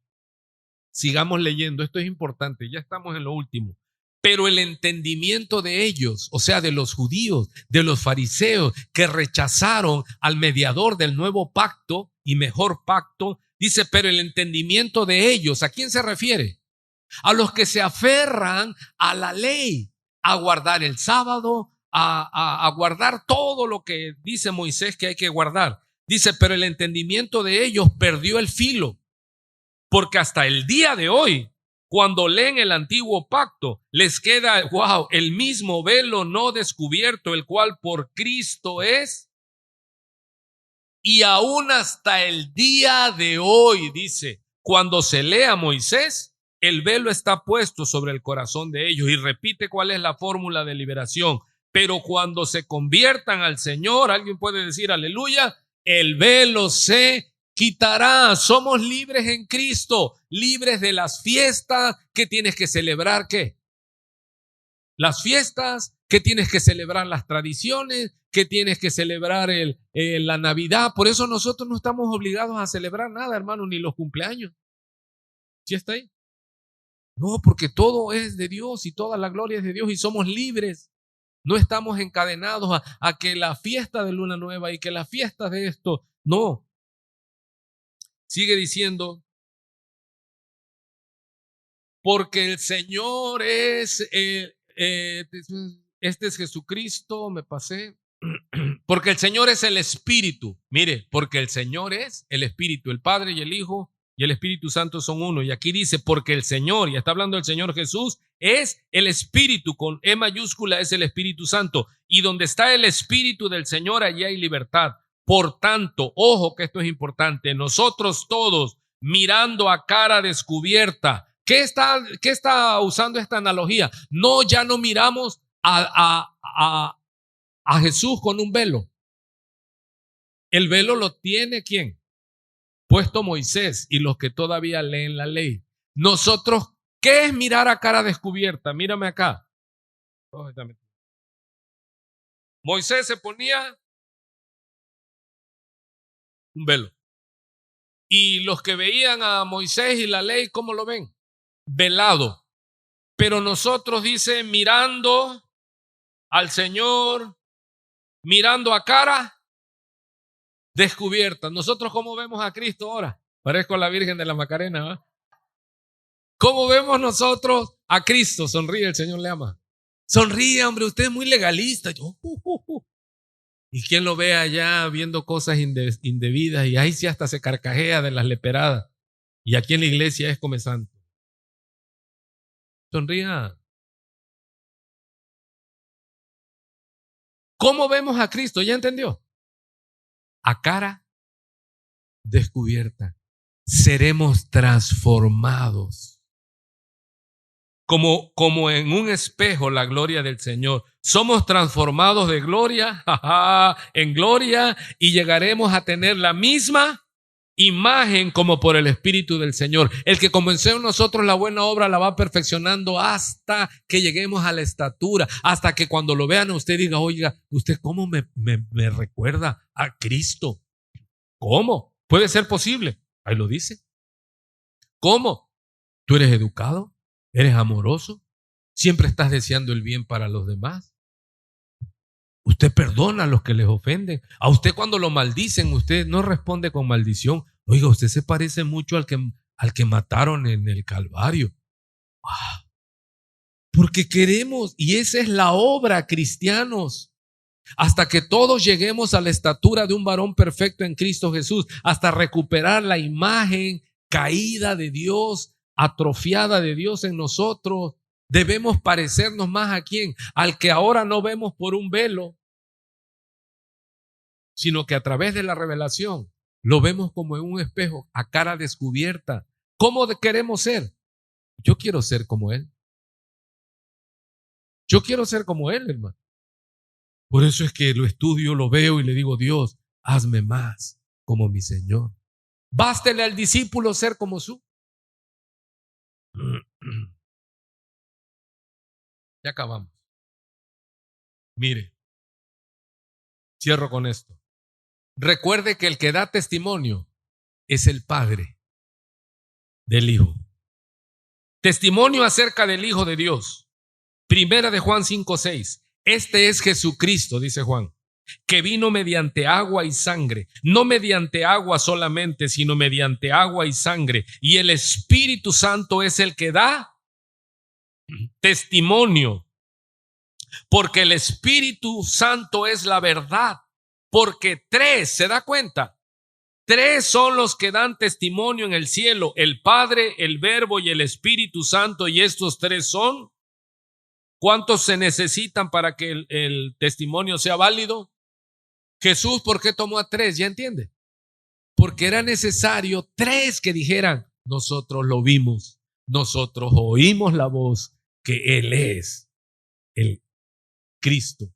Sigamos leyendo, esto es importante, ya estamos en lo último. Pero el entendimiento de ellos, o sea, de los judíos, de los fariseos, que rechazaron al mediador del nuevo pacto y mejor pacto, dice, pero el entendimiento de ellos, ¿a quién se refiere? A los que se aferran a la ley, a guardar el sábado, a guardar todo lo que dice Moisés que hay que guardar. Dice, pero el entendimiento de ellos perdió el filo, porque hasta el día de hoy, cuando leen el antiguo pacto, les queda, wow, el mismo velo no descubierto, el cual por Cristo es. Y aún hasta el día de hoy, dice, cuando se lee a Moisés, el velo está puesto sobre el corazón de ellos. Y repite cuál es la fórmula de liberación. Pero cuando se conviertan al Señor, alguien puede decir aleluya, el velo se quitará. Somos libres en Cristo, libres de las fiestas que tienes que celebrar. ¿Qué? Las fiestas que tienes que celebrar, las tradiciones que tienes que celebrar, la Navidad. Por eso nosotros no estamos obligados a celebrar nada, hermano, ni los cumpleaños. ¿Sí está ahí? No, porque todo es de Dios y toda la gloria es de Dios y somos libres. No estamos encadenados a que la fiesta de Luna Nueva y que la fiesta de esto, no. sigue diciendo, porque el Señor es, este es Jesucristo, me pasé. Porque el Señor es el Espíritu. Mire, porque el Señor es el Espíritu. El Padre y el Hijo y el Espíritu Santo son uno. Y aquí dice, porque el Señor, y está hablando del Señor Jesús, es el Espíritu, con E mayúscula es el Espíritu Santo. Y donde está el Espíritu del Señor, allí hay libertad. Por tanto, ojo que esto es importante, nosotros todos mirando a cara descubierta. ¿Qué está usando esta analogía? No, ya no miramos a Jesús con un velo. El velo lo tiene ¿quién? Puesto Moisés y los que todavía leen la ley. Nosotros, ¿qué es mirar a cara descubierta? Mírame acá. Moisés se ponía un velo. Y los que veían a Moisés y la ley, ¿cómo lo ven? Velado. Pero nosotros, dice, mirando al Señor, mirando a cara descubierta. Nosotros, ¿cómo vemos a Cristo ahora? Parezco la Virgen de la Macarena, ¿verdad? ¿Cómo vemos nosotros a Cristo? Sonríe, el Señor le ama. Sonríe, hombre, usted es muy legalista. ¿Y quién lo ve allá viendo cosas indebidas? Y ahí sí hasta se carcajea de las leperadas. Y aquí en la iglesia es come santo. Sonría. ¿Cómo vemos a Cristo? ¿Ya entendió? A cara descubierta. Seremos transformados. Como en un espejo la gloria del Señor. Somos transformados de gloria en gloria y llegaremos a tener la misma imagen como por el Espíritu del Señor. El que comenzó en nosotros la buena obra la va perfeccionando hasta que lleguemos a la estatura, hasta que cuando lo vean usted diga, oiga, ¿usted cómo me recuerda a Cristo? ¿Cómo? ¿Puede ser posible? Ahí lo dice. ¿Cómo? ¿Tú eres educado? ¿Eres amoroso? ¿Siempre estás deseando el bien para los demás? Usted perdona a los que les ofenden. A usted cuando lo maldicen, usted no responde con maldición. Oiga, usted se parece mucho al que mataron en el Calvario. Porque queremos, y esa es la obra, cristianos, hasta que todos lleguemos a la estatura de un varón perfecto en Cristo Jesús, hasta recuperar la imagen caída de Dios, atrofiada de Dios en nosotros. Debemos parecernos más a quién, al que ahora no vemos por un velo, sino que a través de la revelación lo vemos como en un espejo, a cara descubierta. ¿Cómo queremos ser? Yo quiero ser como Él. Yo quiero ser como Él, hermano. Por eso es que lo estudio, lo veo y le digo, Dios, hazme más como mi Señor. Bástele al discípulo ser como su. Ya acabamos. Mire, cierro con esto. Recuerde que el que da testimonio es el Padre del Hijo. Testimonio acerca del Hijo de Dios. Primera de Juan 5:6. Este es Jesucristo, dice Juan, que vino mediante agua y sangre, no mediante agua solamente, sino mediante agua y sangre. Y el Espíritu Santo es el que da testimonio, porque el Espíritu Santo es la verdad, porque tres, ¿se da cuenta? Tres son los que dan testimonio en el cielo, el Padre, el Verbo y el Espíritu Santo, y estos tres son. ¿Cuántos se necesitan para que el testimonio sea válido? Jesús, ¿por qué tomó a tres? ¿Ya entiende? Porque era necesario tres que dijeran, nosotros lo vimos, nosotros oímos la voz, que Él es el Cristo.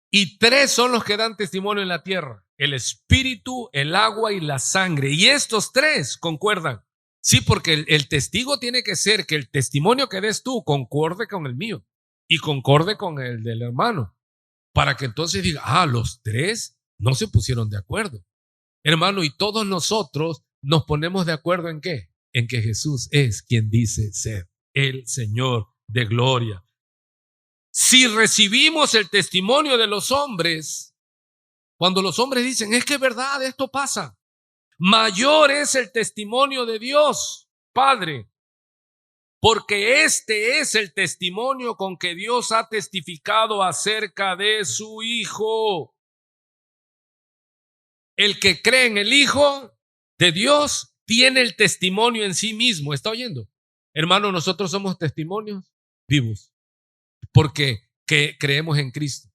Y tres son los que dan testimonio en la tierra, el Espíritu, el agua y la sangre. Y estos tres concuerdan. Sí, porque el testigo tiene que ser que el testimonio que des tú concorde con el mío y concorde con el del hermano, para que entonces diga, los tres no se pusieron de acuerdo. Hermano, y todos nosotros nos ponemos de acuerdo ¿en qué? En que Jesús es quien dice ser el Señor de gloria. Si recibimos el testimonio de los hombres, Cuando los hombres dicen, es que es verdad, esto pasa. Mayor es el testimonio de Dios, Padre, porque este es el testimonio con que Dios ha testificado acerca de su Hijo. El que cree en el Hijo de Dios tiene el testimonio en sí mismo. ¿Está oyendo? Hermano, nosotros somos testimonios vivos porque creemos en Cristo.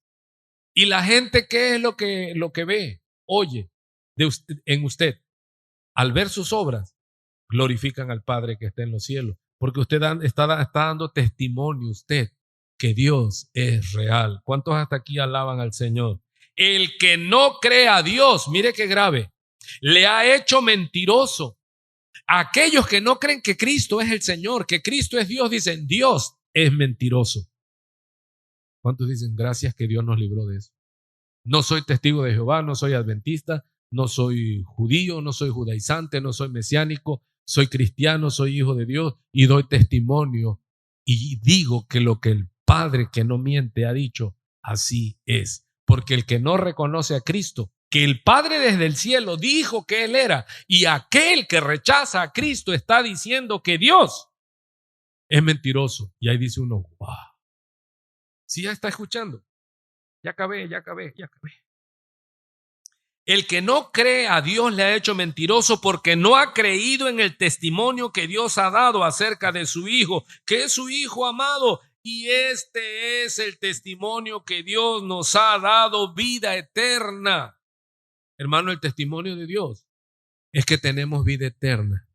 Y la gente, ¿qué es lo que ve, oye en usted? Al ver sus obras, glorifican al Padre que está en los cielos, porque usted está dando testimonio usted que Dios es real. ¿Cuántos hasta aquí alaban al Señor? El que no cree a Dios, mire qué grave, le ha hecho mentiroso. Aquellos que no creen que Cristo es el Señor, que Cristo es Dios, dicen Dios es mentiroso. ¿Cuántos dicen gracias que Dios nos libró de eso? No soy testigo de Jehová, no soy adventista, no soy judío, no soy judaizante, no soy mesiánico, soy cristiano, soy hijo de Dios y doy testimonio y digo que lo que el Padre que no miente ha dicho, así es. Porque el que no reconoce a Cristo, que el Padre desde el cielo dijo que Él era, y aquel que rechaza a Cristo está diciendo que Dios es mentiroso. Y ahí dice uno, wow. Sí, ya está escuchando. Ya acabé. El que no cree a Dios le ha hecho mentiroso porque no ha creído en el testimonio que Dios ha dado acerca de su Hijo, que es su Hijo amado. Y este es el testimonio que Dios nos ha dado, vida eterna. Hermano, el testimonio de Dios es que tenemos vida eterna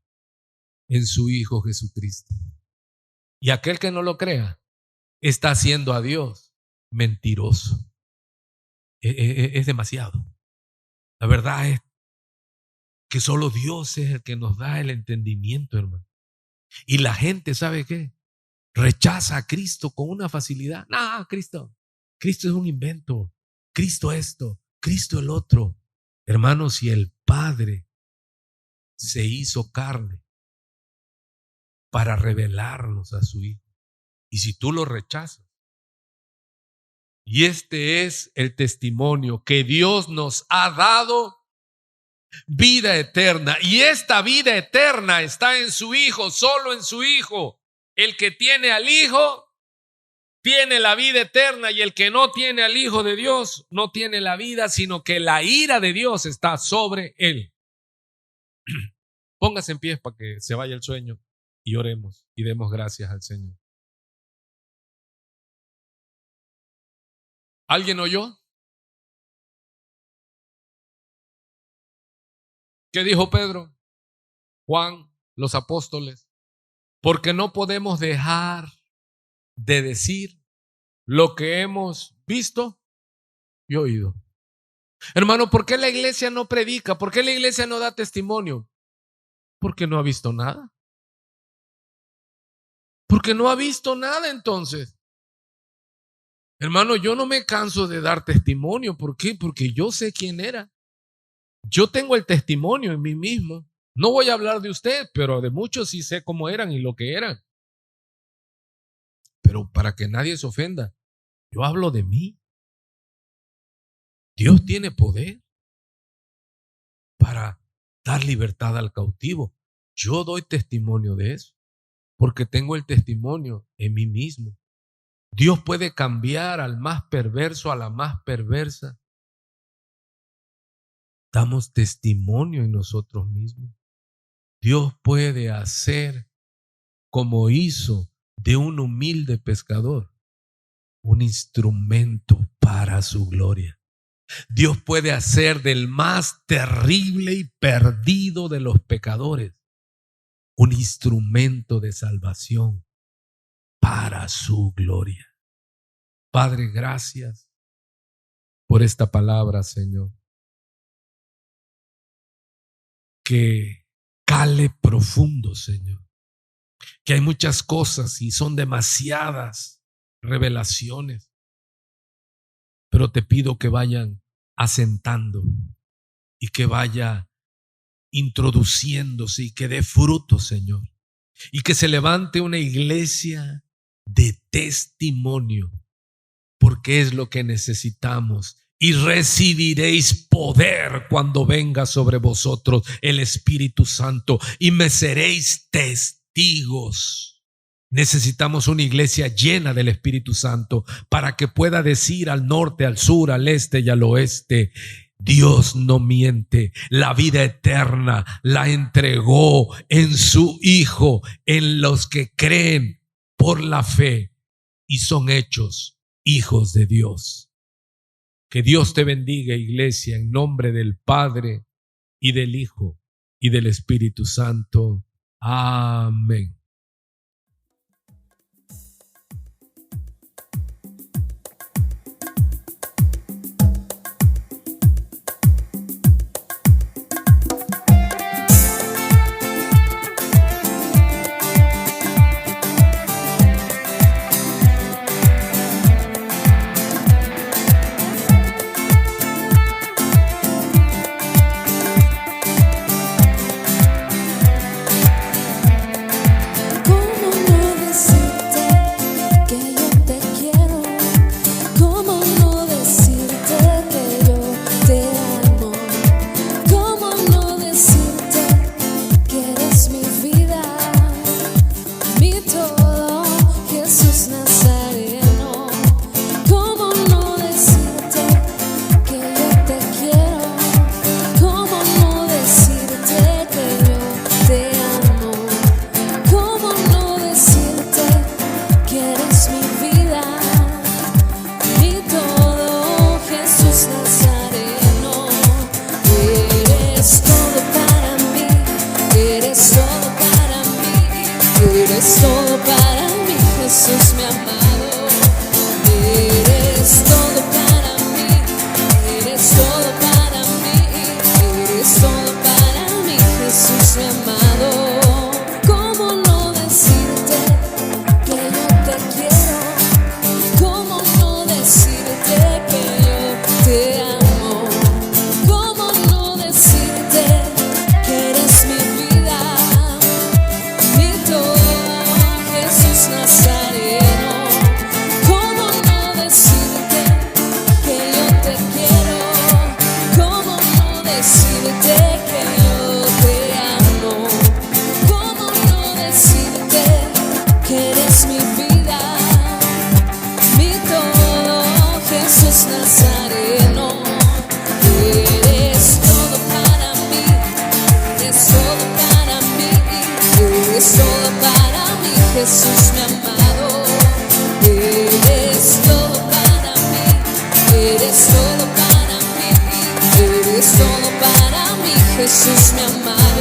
en su Hijo Jesucristo. Y aquel que no lo crea está haciendo a Dios mentiroso. Es demasiado. La verdad es que solo Dios es el que nos da el entendimiento, hermano. Y la gente, ¿sabe qué? Rechaza a Cristo con una facilidad. No, Cristo es un invento. Cristo esto, Cristo el otro. Hermano, si el Padre se hizo carne para revelarnos a su Hijo, y si tú lo rechazas, y este es el testimonio que Dios nos ha dado, vida eterna. Y esta vida eterna está en su Hijo, solo en su Hijo. El que tiene al Hijo tiene la vida eterna, y el que no tiene al Hijo de Dios no tiene la vida, sino que la ira de Dios está sobre él. Póngase en pie para que se vaya el sueño y oremos y demos gracias al Señor. ¿Alguien oyó? ¿Qué dijo Pedro, Juan, los apóstoles? Porque no podemos dejar de decir lo que hemos visto y oído. Hermano, ¿por qué la iglesia no predica? ¿Por qué la iglesia no da testimonio? Porque no ha visto nada. Porque no ha visto nada entonces. Hermano, yo no me canso de dar testimonio. ¿Por qué? Porque yo sé quién era. Yo tengo el testimonio en mí mismo. No voy a hablar de usted, pero de muchos sí sé cómo eran y lo que eran. Pero para que nadie se ofenda, yo hablo de mí. Dios tiene poder para dar libertad al cautivo. Yo doy testimonio de eso, porque tengo el testimonio en mí mismo. Dios puede cambiar al más perverso, a la más perversa. Damos testimonio en nosotros mismos. Dios puede hacer como hizo de un humilde pescador un instrumento para su gloria. Dios puede hacer del más terrible y perdido de los pecadores un instrumento de salvación para su gloria. Padre, gracias por esta palabra, Señor. Que cale profundo, Señor. Que hay muchas cosas y son demasiadas revelaciones, pero te pido que vayan asentando y que vaya introduciéndose y que dé fruto, Señor, y que se levante una iglesia de testimonio, porque es lo que necesitamos y recibiréis poder cuando venga sobre vosotros el Espíritu Santo y me seréis testigos. Necesitamos una iglesia llena del Espíritu Santo para que pueda decir al norte, al sur, al este y al oeste: Dios no miente, la vida eterna la entregó en su Hijo, en los que creen por la fe y son hechos hijos de Dios. Que Dios te bendiga, iglesia, en nombre del Padre y del Hijo y del Espíritu Santo. Amén. Eres todo para mí, Jesús mi amado. Eres todo para mí, eres todo para mí, eres todo para mí, Jesús mi amado. ¿Cómo no decirte que yo te quiero? ¿Cómo no decirte que yo te amo? ¿Cómo no decirte que eres mi vida, mi todo? Nazareno, ¿cómo no decirte que yo te quiero? ¿Cómo no decirte que yo te amo? ¿Cómo no decirte que eres mi vida, mi todo, Jesús Nazareno? Eres todo para mí, eres todo para mí, eres todo para mí, Jesús mi amado. Eres todo para mí, eres todo para mí, eres todo para mí, Jesús mi amado.